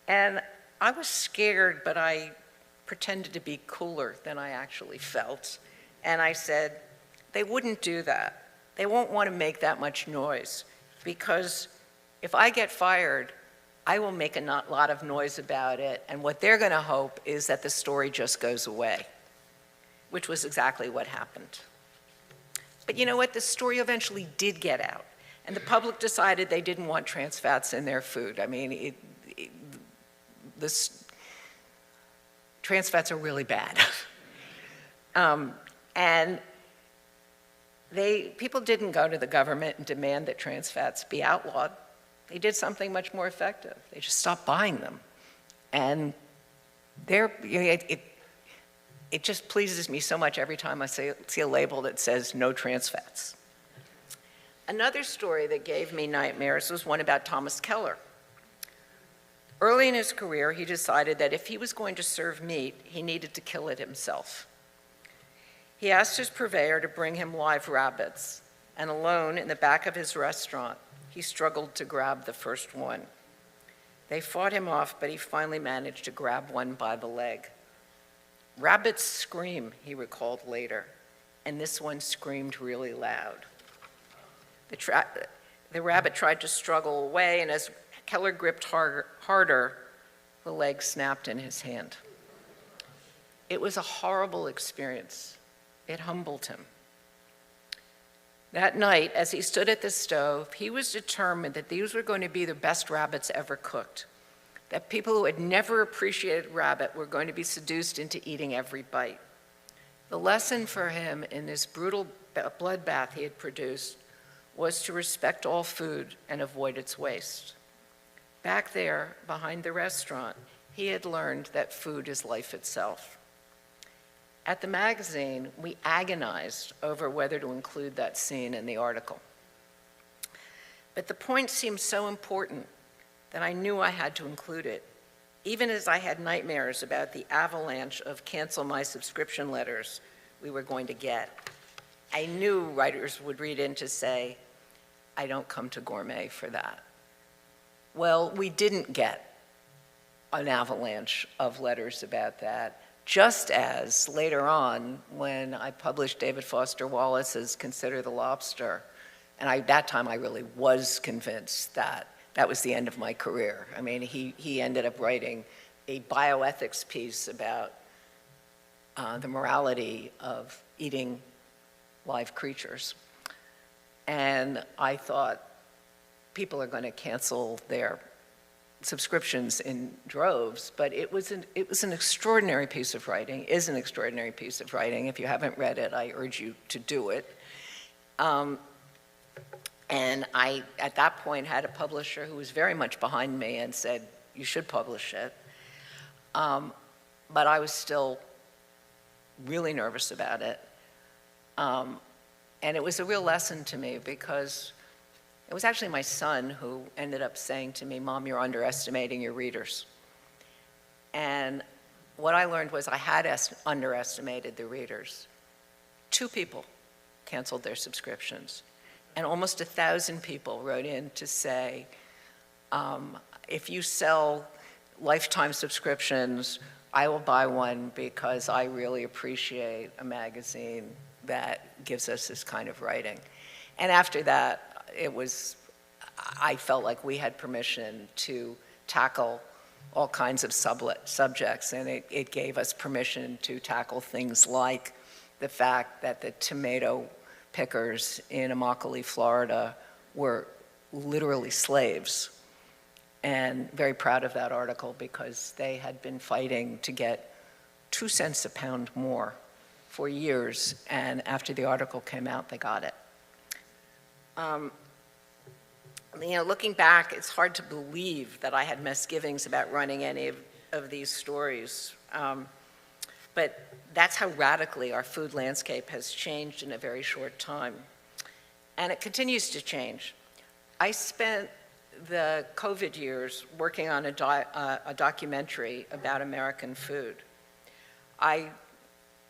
Speaker 3: And I was scared, but I pretended to be cooler than I actually felt. And I said, they wouldn't do that. They won't want to make that much noise, because if I get fired, I will make a lot of noise about it, and what they're going to hope is that the story just goes away, which was exactly what happened. But you know what? The story eventually did get out, and the public decided they didn't want trans fats in their food. I mean, trans fats are really bad. And people didn't go to the government and demand that trans fats be outlawed. They did something much more effective. They just stopped buying them. And it just pleases me so much every time I see a label that says no trans fats. Another story that gave me nightmares was one about Thomas Keller. Early in his career, he decided that if he was going to serve meat, he needed to kill it himself. He asked his purveyor to bring him live rabbits, and alone in the back of his restaurant, he struggled to grab the first one. They fought him off, but he finally managed to grab one by the leg. Rabbits scream, he recalled later, and this one screamed really loud. The rabbit tried to struggle away, and as Keller gripped harder, the leg snapped in his hand. It was a horrible experience. It humbled him. That night, as he stood at the stove, he was determined that these were going to be the best rabbits ever cooked. that people who had never appreciated rabbit were going to be seduced into eating every bite. The lesson for him in this brutal bloodbath he had produced was to respect all food and avoid its waste. Back there, behind the restaurant, he had learned that food is life itself. At the magazine, we agonized over whether to include that scene in the article. But the point seemed so important that I knew I had to include it, even as I had nightmares about the avalanche of cancel my subscription letters we were going to get. I knew writers would read in to say, I don't come to Gourmet for that. Well, we didn't get an avalanche of letters about that, just as later on, when I published David Foster Wallace's Consider the Lobster, and that time I really was convinced that that was the end of my career. I mean, he ended up writing a bioethics piece about the morality of eating live creatures. And I thought, people are going to cancel their subscriptions in droves, but it was an extraordinary piece of writing, is an extraordinary piece of writing. If you haven't read it, I urge you to do it. And I, at that point, had a publisher who was very much behind me and said, you should publish it. But I was still really nervous about it. And it was a real lesson to me because it was actually my son who ended up saying to me, Mom, you're underestimating your readers. And what I learned was I had underestimated the readers. 2 people canceled their subscriptions. And almost 1,000 people wrote in to say, if you sell lifetime subscriptions, I will buy one because I really appreciate a magazine that gives us this kind of writing. And after that, I felt like we had permission to tackle all kinds of subjects, and it gave us permission to tackle things like the fact that the tomato pickers in Immokalee, Florida were literally slaves. And very proud of that article because they had been fighting to get 2 cents a pound more for years, and after the article came out, they got it. Looking back, it's hard to believe that I had misgivings about running any of these stories. But that's how radically our food landscape has changed in a very short time. And it continues to change. I spent the COVID years working on a documentary about American food. I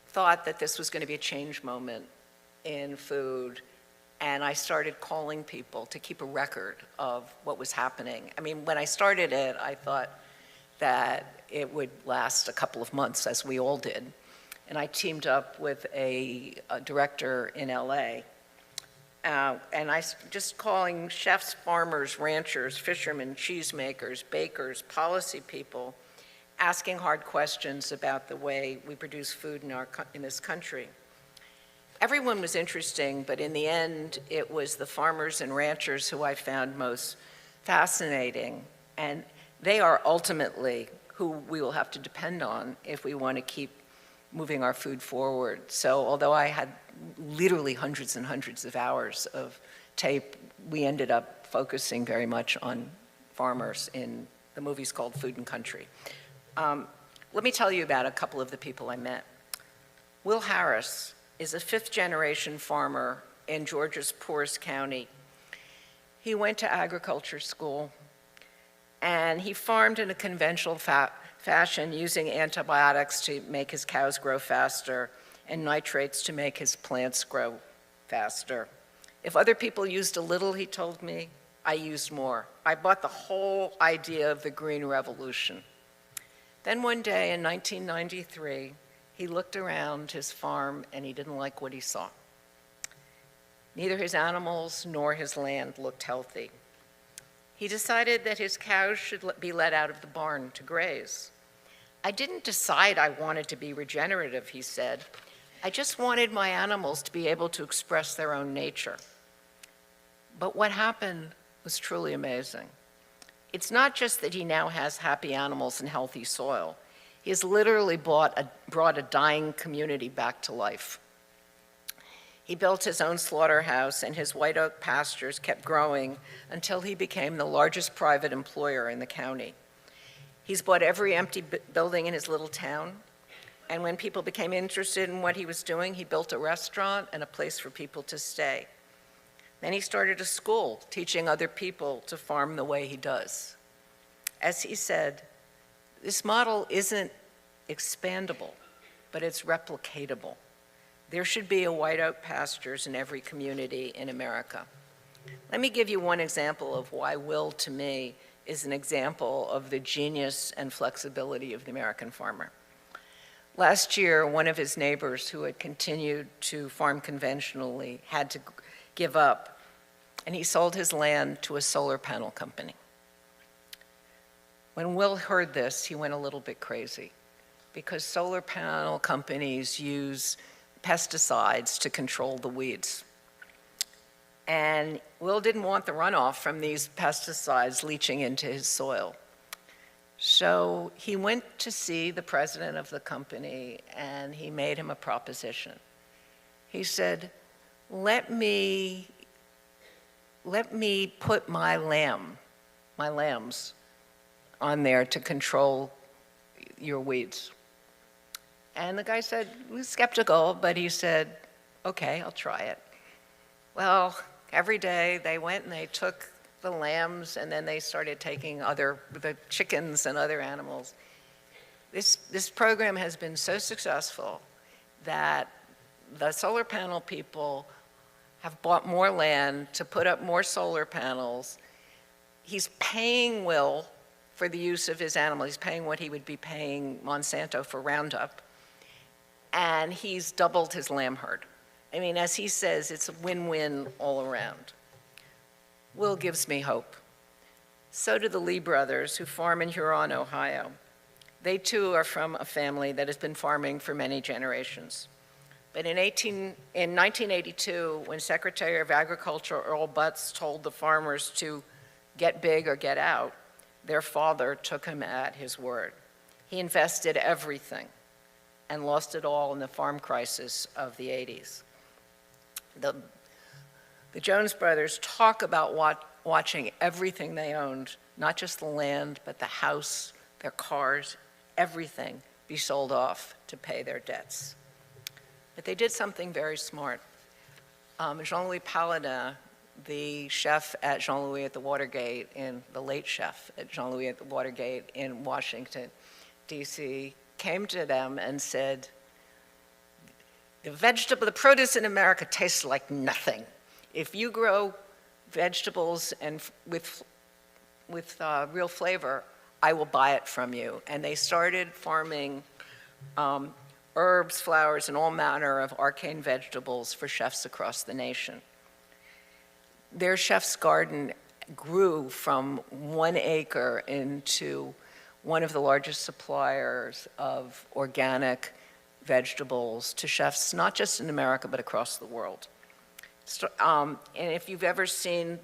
Speaker 3: thought that this was going to be a change moment in food, and I started calling people to keep a record of what was happening. I mean, when I started it, I thought that it would last a couple of months, as we all did. And I teamed up with a director in LA, and I just calling chefs, farmers, ranchers, fishermen, cheesemakers, bakers, policy people, asking hard questions about the way we produce food in this country. Everyone was interesting, but in the end, it was the farmers and ranchers who I found most fascinating. And they are ultimately who we will have to depend on if we want to keep moving our food forward. So although I had literally hundreds and hundreds of hours of tape, we ended up focusing very much on farmers in the movie's called Food and Country. Let me tell you about a couple of the people I met. Will Harris is a 5th-generation farmer in Georgia's poorest county. He went to agriculture school, and he farmed in a conventional fashion using antibiotics to make his cows grow faster and nitrates to make his plants grow faster. If other people used a little, he told me, I used more. I bought the whole idea of the Green Revolution. Then one day in 1993, he looked around his farm and he didn't like what he saw. Neither his animals nor his land looked healthy. He decided that his cows should be let out of the barn to graze. I didn't decide I wanted to be regenerative, he said. I just wanted my animals to be able to express their own nature. But what happened was truly amazing. It's not just that he now has happy animals and healthy soil. He has literally brought a dying community back to life. He built his own slaughterhouse, and his white oak pastures kept growing until he became the largest private employer in the county. He's bought every empty building in his little town, and when people became interested in what he was doing, he built a restaurant and a place for people to stay. Then he started a school, teaching other people to farm the way he does. As he said, this model isn't expandable, but it's replicatable. There should be a white oak pastures in every community in America. Let me give you one example of why Will, to me, is an example of the genius and flexibility of the American farmer. Last year, one of his neighbors who had continued to farm conventionally had to give up, and he sold his land to a solar panel company. When Will heard this, he went a little bit crazy, because solar panel companies use pesticides to control the weeds. And Will didn't want the runoff from these pesticides leaching into his soil. So he went to see the president of the company, and he made him a proposition. He said, let me put my lambs on there to control your weeds. And the guy said, he was skeptical, but he said, okay, I'll try it. Well, every day they went and they took the lambs, and then they started taking the chickens and other animals. This program has been so successful that the solar panel people have bought more land to put up more solar panels. He's paying Will for the use of his animal. He's paying what he would be paying Monsanto for Roundup. And he's doubled his lamb herd. I mean, as he says, it's a win-win all around. Will gives me hope. So do the Lee brothers, who farm in Huron, Ohio. They too are from a family that has been farming for many generations. But in 1982, when Secretary of Agriculture Earl Butz told the farmers to get big or get out, their father took him at his word. He invested everything and lost it all in the farm crisis of the 80s. The Jones brothers talk about watching everything they owned, not just the land, but the house, their cars, everything be sold off to pay their debts. But they did something very smart. Jean-Louis Paladin, the chef at Jean-Louis at the Watergate, the late chef at Jean-Louis at the Watergate in Washington, D.C., came to them and said, the produce in America tastes like nothing. If you grow vegetables and with real flavor, I will buy it from you. And they started farming herbs, flowers, and all manner of arcane vegetables for chefs across the nation. Their chef's garden grew from 1 acre into one of the largest suppliers of organic vegetables to chefs, not just in America, but across the world. And if you've ever seen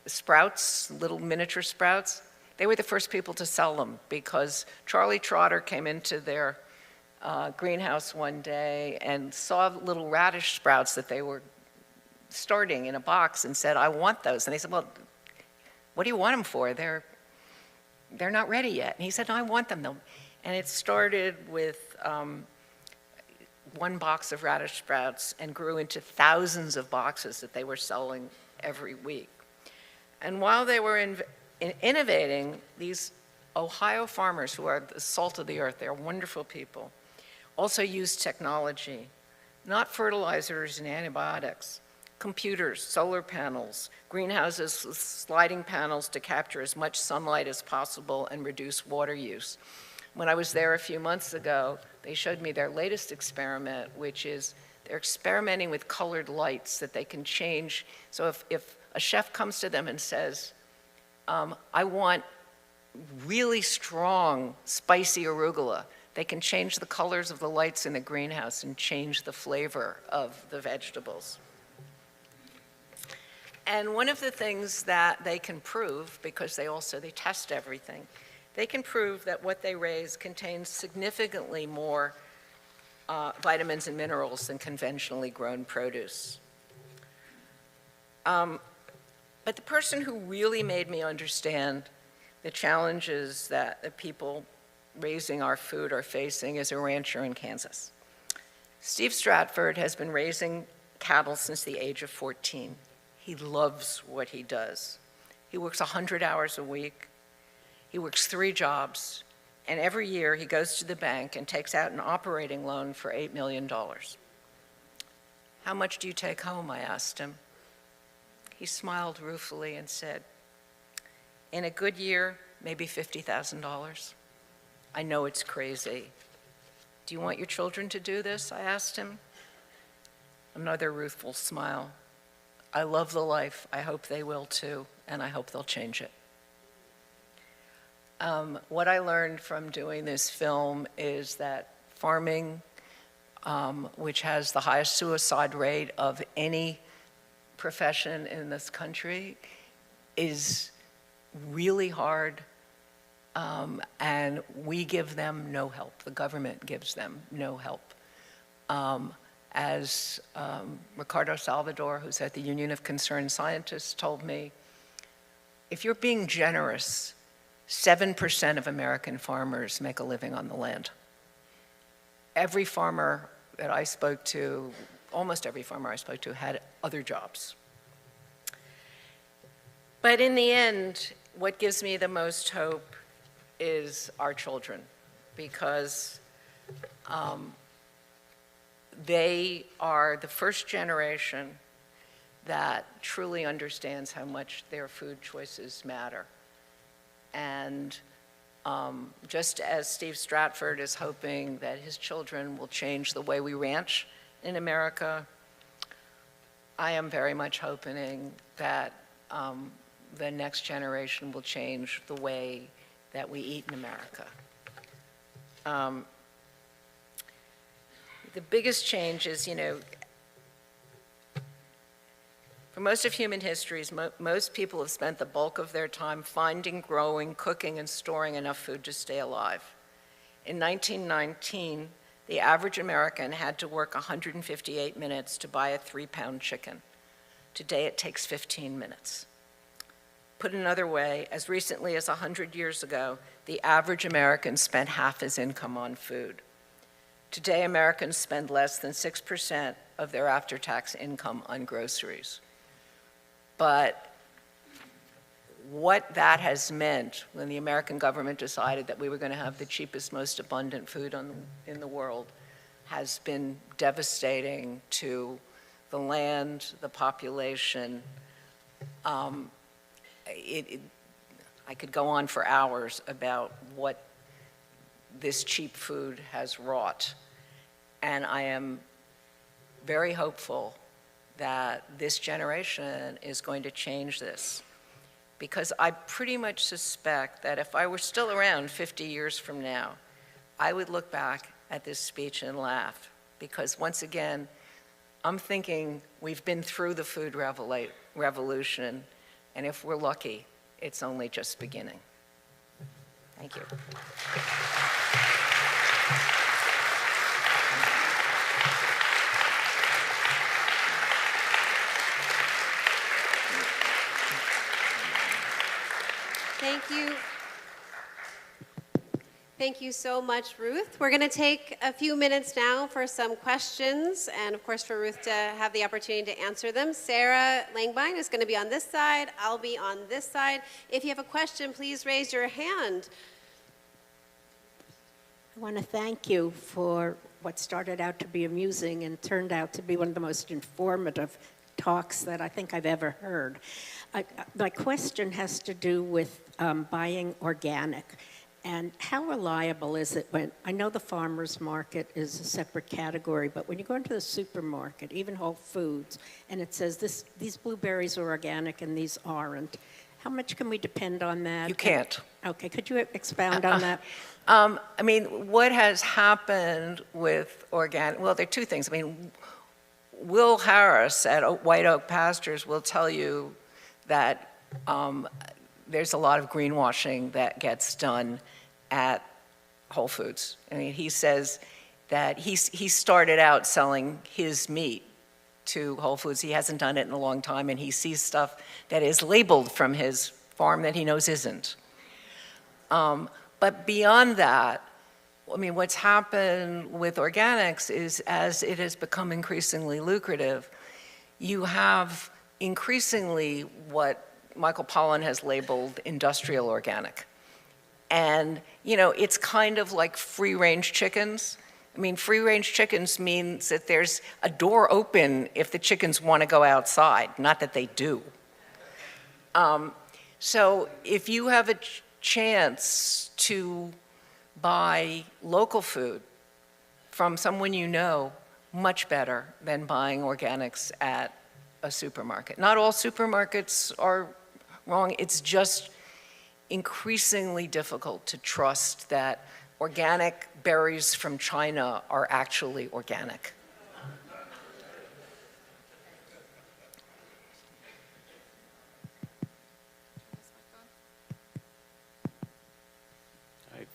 Speaker 3: sprouts, little miniature sprouts, they were the first people to sell them, because Charlie Trotter came into their greenhouse one day and saw little radish sprouts that they were starting in a box and said, I want those. And they said, well, what do you want them for? They're not ready yet. And he said, no, I want them though. And it started with 1 box of radish sprouts and grew into thousands of boxes that they were selling every week. And while they were innovating, these Ohio farmers, who are the salt of the earth, they're wonderful people, also used technology, not fertilizers and antibiotics, computers, solar panels, greenhouses with sliding panels to capture as much sunlight as possible and reduce water use. When I was there a few months ago, they showed me their latest experiment, which is they're experimenting with colored lights that they can change. So if a chef comes to them and says, I want really strong, spicy arugula, they can change the colors of the lights in the greenhouse and change the flavor of the vegetables. And one of the things that they can prove, because they test everything, they can prove that what they raise contains significantly more vitamins and minerals than conventionally grown produce. But the person who really made me understand the challenges that the people raising our food are facing is a rancher in Kansas. Steve Stratford has been raising cattle since the age of 14. He loves what he does. He works 100 hours a week. He works 3 jobs, and every year he goes to the bank and takes out an operating loan for $8 million. How much do you take home? I asked him. He smiled ruefully and said, in a good year, maybe $50,000. I know it's crazy. Do you want your children to do this? I asked him. Another rueful smile. I love the life. I hope they will too, and I hope they'll change it. What I learned from doing this film is that farming, which has the highest suicide rate of any profession in this country, is really hard, and we give them no help. The government gives them no help. As Ricardo Salvador, who's at the Union of Concerned Scientists, told me, if you're being generous, 7% of American farmers make a living on the land. Every farmer that I spoke to, almost every farmer I spoke to, had other jobs. But in the end, what gives me the most hope is our children, because they are the first generation that truly understands how much their food choices matter. And just as Steve Stratford is hoping that his children will change the way we ranch in America, I am very much hoping that the next generation will change the way that we eat in America. The biggest change is, for most of human history, most people have spent the bulk of their time finding, growing, cooking, and storing enough food to stay alive. In 1919, the average American had to work 158 minutes to buy a 3-pound chicken. Today, it takes 15 minutes. Put another way, as recently as 100 years ago, the average American spent half his income on food. Today, Americans spend less than 6% of their after-tax income on groceries. But what that has meant when the American government decided that we were going to have the cheapest, most abundant food in the world has been devastating to the land, the population. I could go on for hours about what this cheap food has wrought. And I am very hopeful that this generation is going to change this. Because I pretty much suspect that if I were still around 50 years from now, I would look back at this speech and laugh. Because once again, I'm thinking we've been through the food revolution, and if we're lucky, it's only just beginning. Thank you.
Speaker 1: Thank you. Thank you so much, Ruth. We're going to take a few minutes now for some questions, and of course for Ruth to have the opportunity to answer them. Sarah Langbein is going to be on this side. I'll be on this side. If you have a question, please raise your hand.
Speaker 4: I want to thank you for what started out to be amusing and turned out to be one of the most informative talks that I think I've ever heard. My question has to do with buying organic. And how reliable is it when, I know the farmer's market is a separate category, but when you go into the supermarket, even Whole Foods, and it says these blueberries are organic and these aren't, how much can we depend on that?
Speaker 3: You can't.
Speaker 4: Okay, could you expound on that?
Speaker 3: I mean, what has happened with organic, well, there are two things. I mean, Will Harris at White Oak Pastures will tell you that there's a lot of greenwashing that gets done at Whole Foods. I mean, he says that he started out selling his meat to Whole Foods. He hasn't done it in a long time, and he sees stuff that is labeled from his farm that he knows isn't. But beyond that, I mean, what's happened with organics is as it has become increasingly lucrative, you have increasingly what Michael Pollan has labeled industrial organic. And, you know, it's kind of like free-range chickens. I mean, free-range chickens means that there's a door open if the chickens want to go outside, not that they do. So if you have a chance to buy local food from someone you know, much better than buying organics at a supermarket. Not all supermarkets are wrong, it's just increasingly difficult to trust that organic berries from China are actually organic.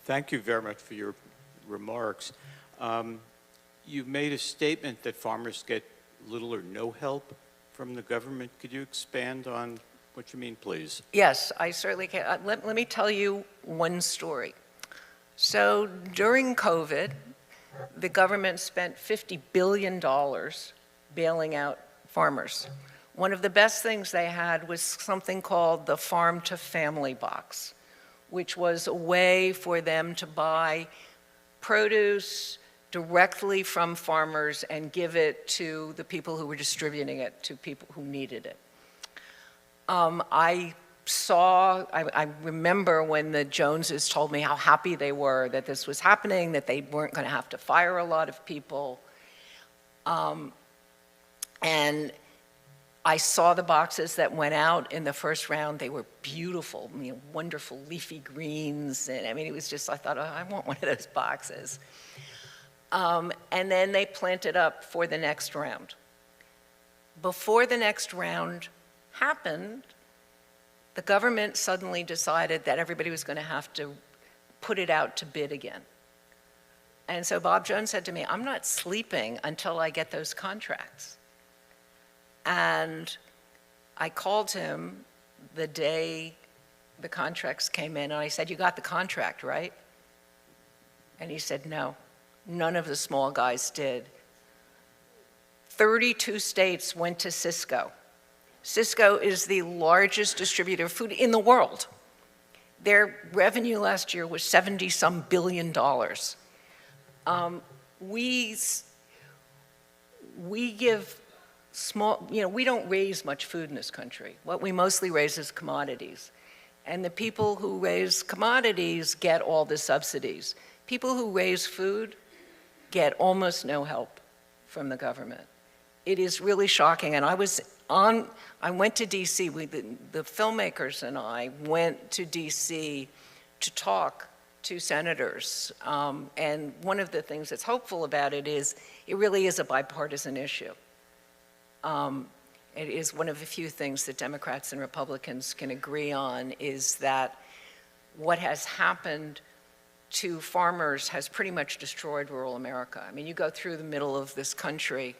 Speaker 5: Thank you very much for your remarks. You made a statement that farmers get little or no help from the government. Could you expand on what you mean, please?
Speaker 3: Yes, I certainly can. Let me tell you one story. So during COVID, the government spent $50 billion bailing out farmers. One of the best things they had was something called the Farm to Family Box, which was a way for them to buy produce directly from farmers and give it to the people who were distributing it to people who needed it. I remember when the Joneses told me how happy they were that this was happening, that they weren't going to have to fire a lot of people. And I saw the boxes that went out in the first round. They were beautiful, you know, wonderful leafy greens. And I mean, it was just, I thought, oh, I want one of those boxes. And then they planted up for the next round. Before the next round happened, the government suddenly decided that everybody was going to have to put it out to bid again. And so Bob Jones said to me, I'm not sleeping until I get those contracts. And I called him the day the contracts came in, and I said, you got the contract, right? And he said, no, none of the small guys did. 32 states went to Cisco. Cisco is the largest distributor of food in the world. Their revenue last year was $70-some billion. We give small, you know, we don't raise much food in this country. What we mostly raise is commodities. And the people who raise commodities get all the subsidies. People who raise food get almost no help from the government. It is really shocking. And I went to DC, the filmmakers and I went to DC to talk to senators. And one of the things that's hopeful about it is it really is a bipartisan issue. It is one of the few things that Democrats and Republicans can agree on is that what has happened to farmers has pretty much destroyed rural America. I mean, you go through the middle of this country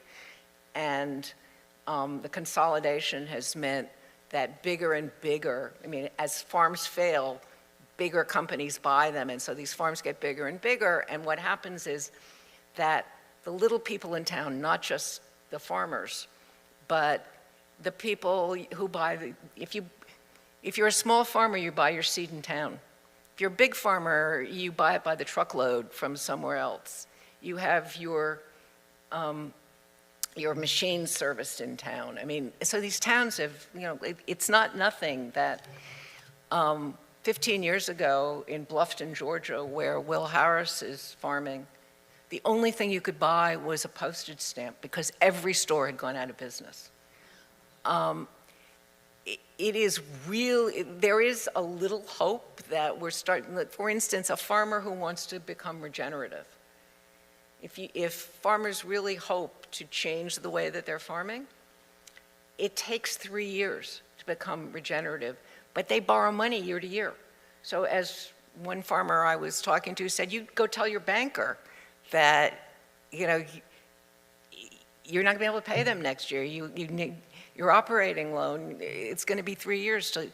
Speaker 3: and the consolidation has meant that bigger and bigger, I mean, as farms fail, bigger companies buy them, and so these farms get bigger and bigger, and what happens is that the little people in town, not just the farmers, but the people who buy, if you're a small farmer, you buy your seed in town. If you're a big farmer, you buy it by the truckload from somewhere else. You have your machine serviced in town. I mean, so these towns have, you know, it's not nothing that 15 years ago in Bluffton, Georgia, where Will Harris is farming, the only thing you could buy was a postage stamp because every store had gone out of business. It is real, there is a little hope that we're starting, for instance, a farmer who wants to become regenerative. if farmers really hope to change the way that they're farming, it takes 3 years to become regenerative, but they borrow money year to year. So as one farmer I was talking to said, you go tell your banker that, you know, you're not gonna be able to pay them next year. You need your operating loan, it's gonna be 3 years to,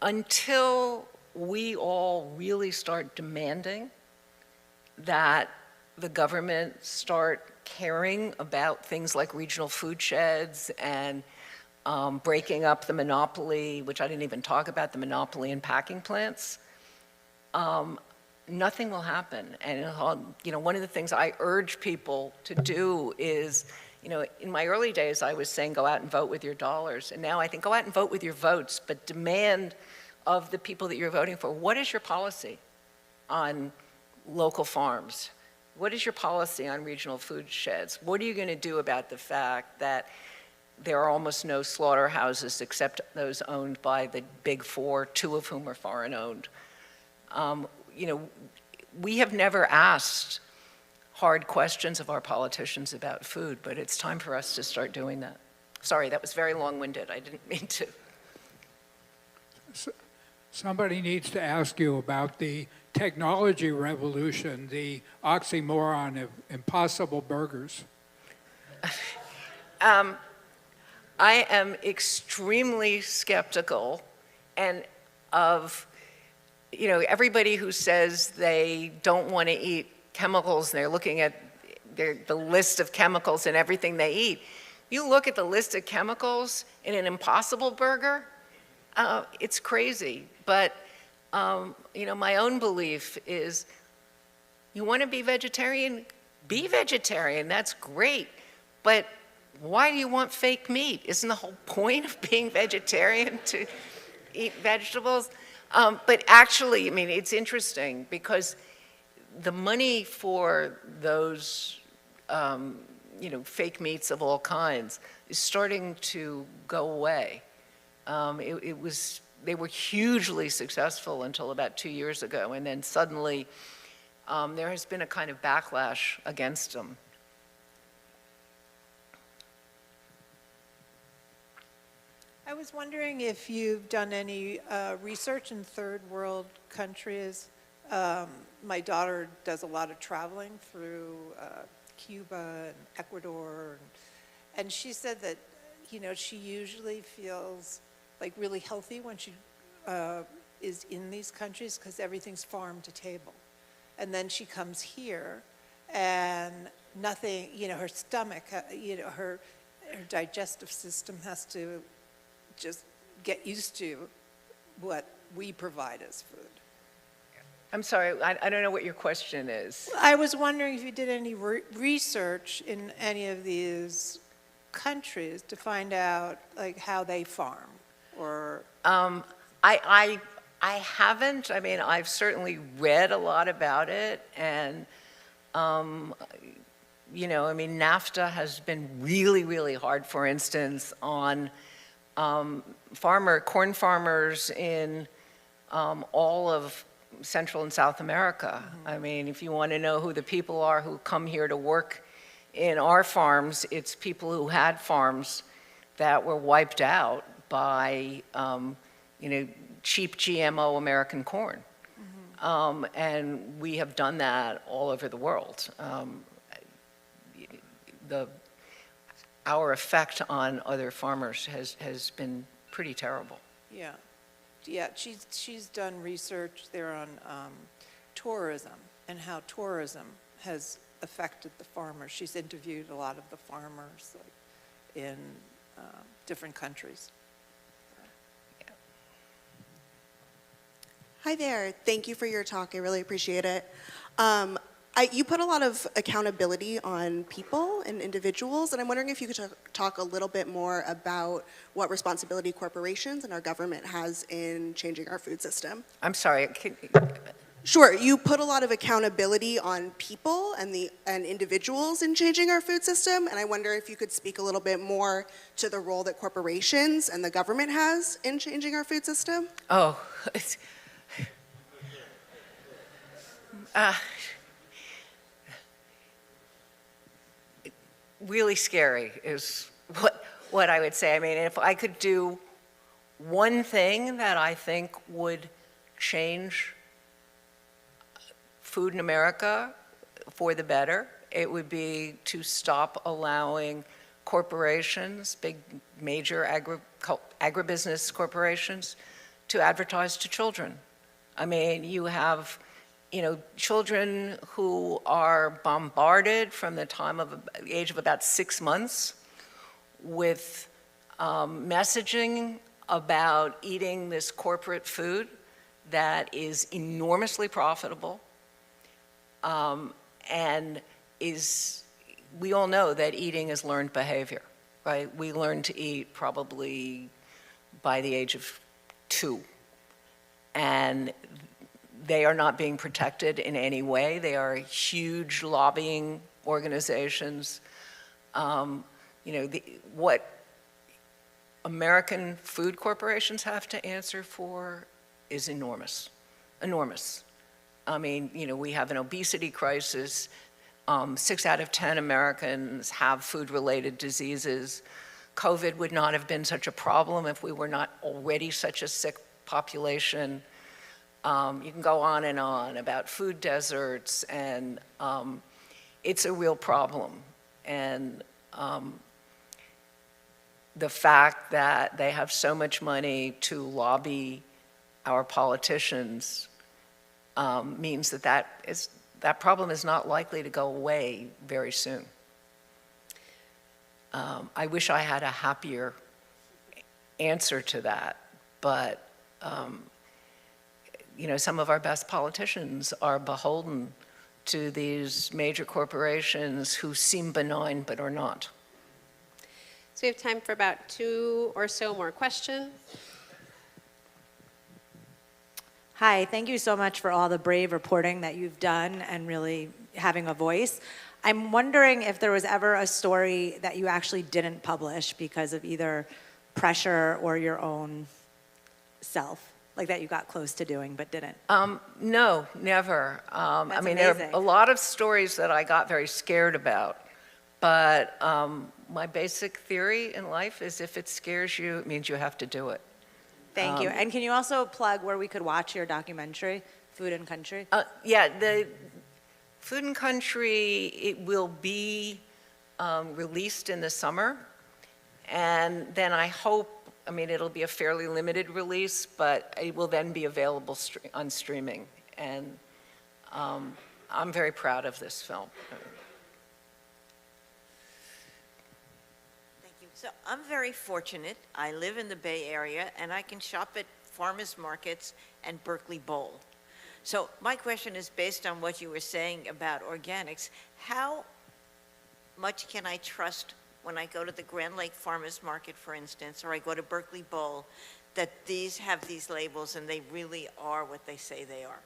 Speaker 3: until we all really start demanding that the government start caring about things like regional food sheds and breaking up the monopoly, which I didn't even talk about, the monopoly in packing plants, nothing will happen. And you know, one of the things I urge people to do is, you know, in my early days I was saying go out and vote with your dollars, and now I think go out and vote with your votes, but demand of the people that you're voting for, what is your policy on local farms? What is your policy on regional food sheds? What are you going to do about the fact that there are almost no slaughterhouses except those owned by the big four, 2 of whom are foreign owned? You know, we have never asked hard questions of our politicians about food, but it's time for us to start doing that. Sorry, that was very long-winded. I didn't mean to.
Speaker 6: Somebody needs to ask you about the technology revolution, the oxymoron of impossible burgers.
Speaker 3: I am extremely skeptical and of, you know, everybody who says they don't want to eat chemicals and they're looking at the list of chemicals in everything they eat. You look at the list of chemicals in an Impossible Burger, it's crazy. But, you know, my own belief is you want to be vegetarian? Be vegetarian, that's great. But why do you want fake meat? Isn't the whole point of being vegetarian to eat vegetables? But actually, I mean, it's interesting because the money for those, you know, fake meats of all kinds is starting to go away. They were hugely successful until about 2 years ago, and then suddenly there has been a kind of backlash against them.
Speaker 7: I was wondering if you've done any research in third world countries. My daughter does a lot of traveling through Cuba and Ecuador, and she said that, you know, she usually feels like really healthy when she is in these countries because everything's farm to table. And then she comes here and nothing, you know, her stomach, you know, her digestive system has to just get used to what we provide as food.
Speaker 3: I'm sorry, I don't know what your question is.
Speaker 7: I was wondering if you did any research in any of these countries to find out like how they farm or.
Speaker 3: I haven't. I mean, I've certainly read a lot about it, and you know, I mean, NAFTA has been really, really hard. For instance, on corn farmers in all of Central and South America. Mm-hmm. I mean, if you want to know who the people are who come here to work in our farms, it's people who had farms that were wiped out by, you know, cheap GMO American corn. Mm-hmm. And we have done that all over the world. Our effect on other farmers has been pretty terrible.
Speaker 7: Yeah. Yeah, she's done research there on tourism and how tourism has affected the farmers. She's interviewed a lot of the farmers in different countries.
Speaker 8: Hi there. Thank you for your talk. I really appreciate it. You put a lot of accountability on people and individuals, and I'm wondering if you could talk a little bit more about what responsibility corporations and our government has in changing our food system.
Speaker 3: I'm sorry.
Speaker 8: Sure. You put a lot of accountability on people and individuals in changing our food system, and I wonder if you could speak a little bit more to the role that corporations and the government has in changing our food system.
Speaker 3: Oh. really scary is what I would say. I mean, if I could do one thing that I think would change food in America for the better, it would be to stop allowing corporations, big major agribusiness corporations, to advertise to children. I mean, you have, children who are bombarded from the age of about 6 months with messaging about eating this corporate food that is enormously profitable, and we all know that eating is learned behavior, right? We learn to eat probably by the age of 2. And they are not being protected in any way. They are huge lobbying organizations. What American food corporations have to answer for is enormous, enormous. I mean, we have an obesity crisis. 6 out of 10 Americans have food-related diseases. COVID would not have been such a problem if we were not already such a sick population. You can go on and on about food deserts, and it's a real problem. And the fact that they have so much money to lobby our politicians means that problem is not likely to go away very soon. I wish I had a happier answer to that, but some of our best politicians are beholden to these major corporations who seem benign but are not.
Speaker 1: So we have time for about 2 or so more questions.
Speaker 9: Hi, thank you so much for all the brave reporting that you've done and really having a voice. I'm wondering if there was ever a story that you actually didn't publish because of either pressure or your own self, like that you got close to doing but didn't.
Speaker 3: No, never.
Speaker 9: That's
Speaker 3: there are
Speaker 9: amazing.
Speaker 3: a lot of stories that I got very scared about, but my basic theory in life is if it scares you, it means you have to do it.
Speaker 9: Thank you. And can you also plug where we could watch your documentary, Food and Country?
Speaker 3: Yeah, the Food and Country, it will be released in the summer, and then I hope, it'll be a fairly limited release, but it will then be available on streaming, and I'm very proud of this film.
Speaker 10: So I'm very fortunate. I live in the Bay Area, and I can shop at farmers markets and Berkeley Bowl. So my question is based on what you were saying about organics. How much can I trust when I go to the Grand Lake Farmers Market, for instance, or I go to Berkeley Bowl, that these have these labels and they really are what they say they are?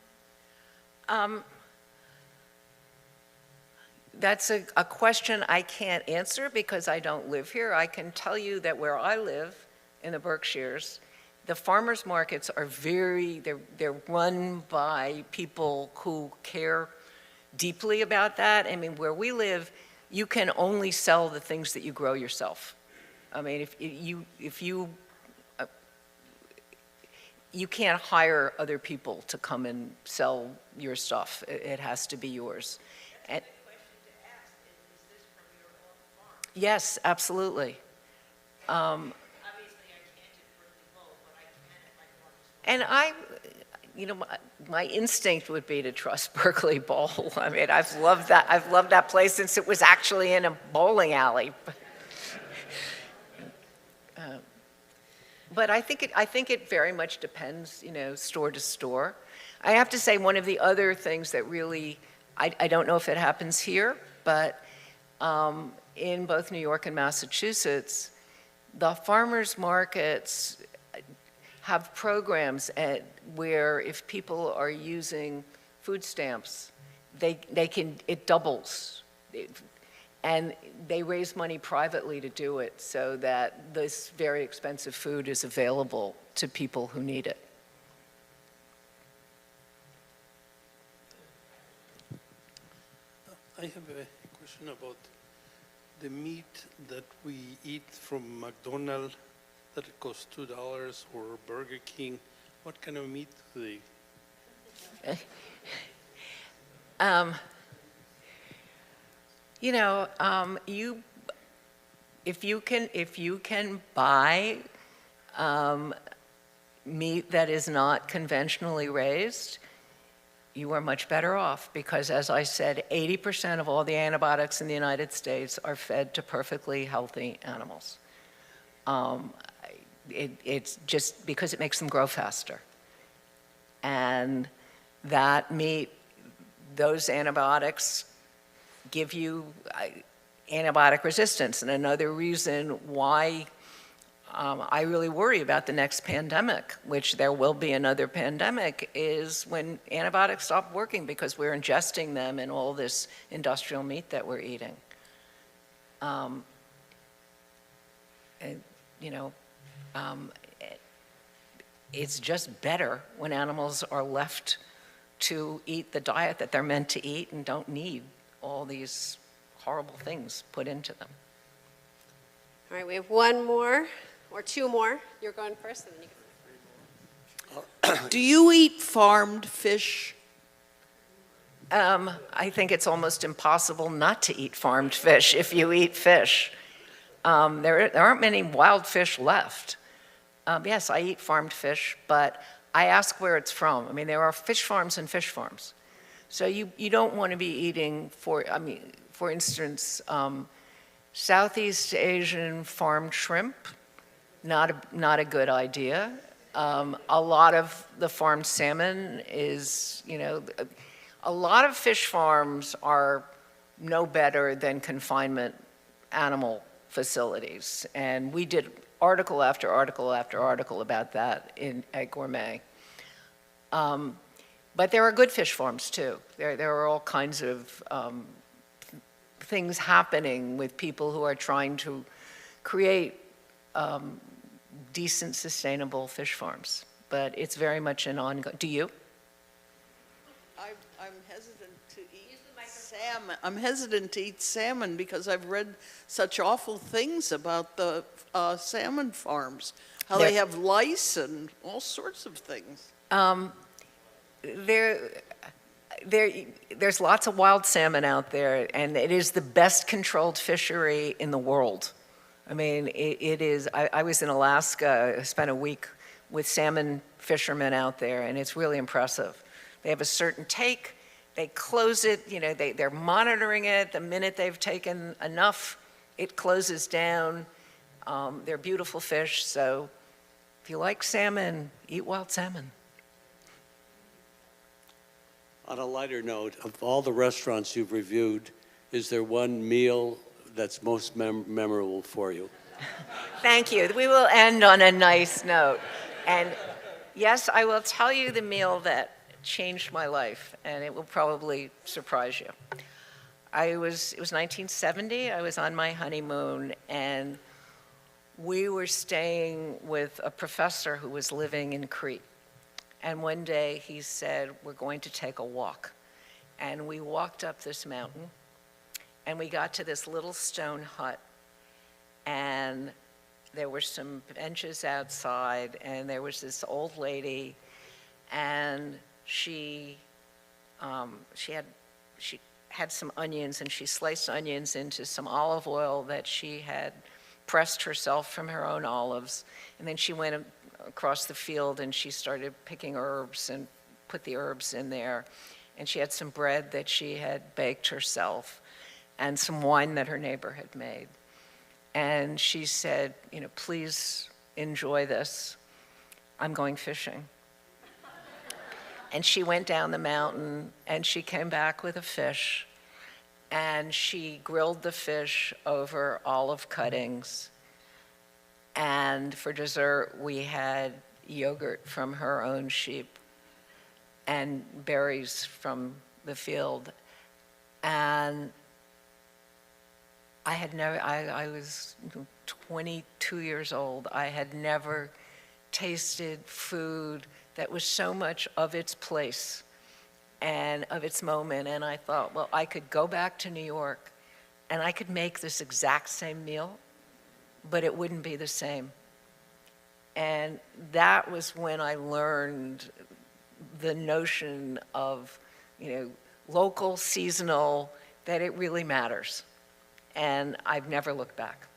Speaker 3: That's a question I can't answer because I don't live here. I can tell you that where I live in the Berkshires, the farmers markets are they're run by people who care deeply about that. Where we live, you can only sell the things that you grow yourself. If you can't hire other people to come and sell your stuff. It has to be yours. And yes, absolutely.
Speaker 10: Obviously, I can't at Berkeley Bowl, but I can at my farmers market.
Speaker 3: My instinct would be to trust Berkeley Bowl. I've loved that place since it was actually in a bowling alley. But I think it very much depends, store to store. I have to say one of the other things that really, I don't know if it happens here, but in both New York and Massachusetts, the farmers markets have programs where if people are using food stamps, it doubles. And they raise money privately to do it so that this very expensive food is available to people who need it.
Speaker 11: I have a question about the meat that we eat from McDonald's that it costs $2 or Burger King, what kind of meat do they?
Speaker 3: If you can buy meat that is not conventionally raised, you are much better off because, as I said, 80% of all the antibiotics in the United States are fed to perfectly healthy animals. It's just because it makes them grow faster. And that meat, those antibiotics give you antibiotic resistance. And another reason why I really worry about the next pandemic, which there will be another pandemic, is when antibiotics stop working because we're ingesting them in all this industrial meat that we're eating. It's just better when animals are left to eat the diet that they're meant to eat and don't need all these horrible things put into them.
Speaker 1: All right, we have one more, or two more. You're going first, and then you can.
Speaker 12: Do you eat farmed fish?
Speaker 3: I think it's almost impossible not to eat farmed fish if you eat fish. There aren't many wild fish left. Yes, I eat farmed fish, but I ask where it's from. I mean, there are fish farms and fish farms. So you don't want to be eating, for instance, Southeast Asian farmed shrimp, not a good idea. A lot of the farmed salmon is, a lot of fish farms are no better than confinement animal facilities. And we did article after article after article about that at Gourmet. But there are good fish farms too. There are all kinds of things happening with people who are trying to create decent, sustainable fish farms. But it's very much an ongoing. Do you?
Speaker 12: I'm hesitant to eat salmon. I'm hesitant to eat salmon because I've read such awful things about the salmon farms, how they have lice and all sorts of things.
Speaker 3: There's lots of wild salmon out there, and it is the best controlled fishery in the world. I mean, it is. I was in Alaska, I spent a week with salmon fishermen out there, and it's really impressive. They have a certain take, they close it, they're monitoring it. The minute they've taken enough, it closes down. They're beautiful fish, so if you like salmon, eat wild salmon.
Speaker 13: On a lighter note, of all the restaurants you've reviewed, is there one meal that's most memorable for you?
Speaker 3: Thank you. We will end on a nice note. And yes, I will tell you the meal that changed my life, and it will probably surprise you. It was 1970. I was on my honeymoon, and we were staying with a professor who was living in Crete. And one day he said, we're going to take a walk. And we walked up this mountain, and we got to this little stone hut. And there were some benches outside, and there was this old lady, and she had some onions, and she sliced onions into some olive oil that she had pressed herself from her own olives. And then she went across the field and she started picking herbs and put the herbs in there. And she had some bread that she had baked herself and some wine that her neighbor had made. And she said, please enjoy this. I'm going fishing. And she went down the mountain and she came back with a fish, and she grilled the fish over olive cuttings. And for dessert, we had yogurt from her own sheep and berries from the field. And I was 22 years old. I had never tasted food that was so much of its place and of its moment. And I thought, well, I could go back to New York and I could make this exact same meal, but it wouldn't be the same. And that was when I learned the notion of, local, seasonal, that it really matters. And I've never looked back.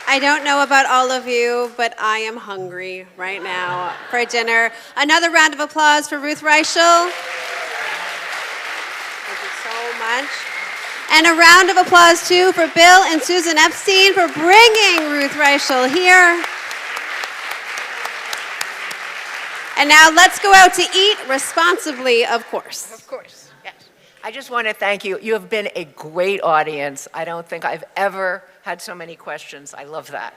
Speaker 1: I don't know about all of you, but I am hungry right now for dinner. Another round of applause for Ruth Reichl. Thank you so much. And a round of applause, too, for Bill and Susan Epstein for bringing Ruth Reichl here. And now let's go out to eat responsibly, of course.
Speaker 3: Of course, yes. I just want to thank you. You have been a great audience. I don't think I've ever had so many questions. I love that.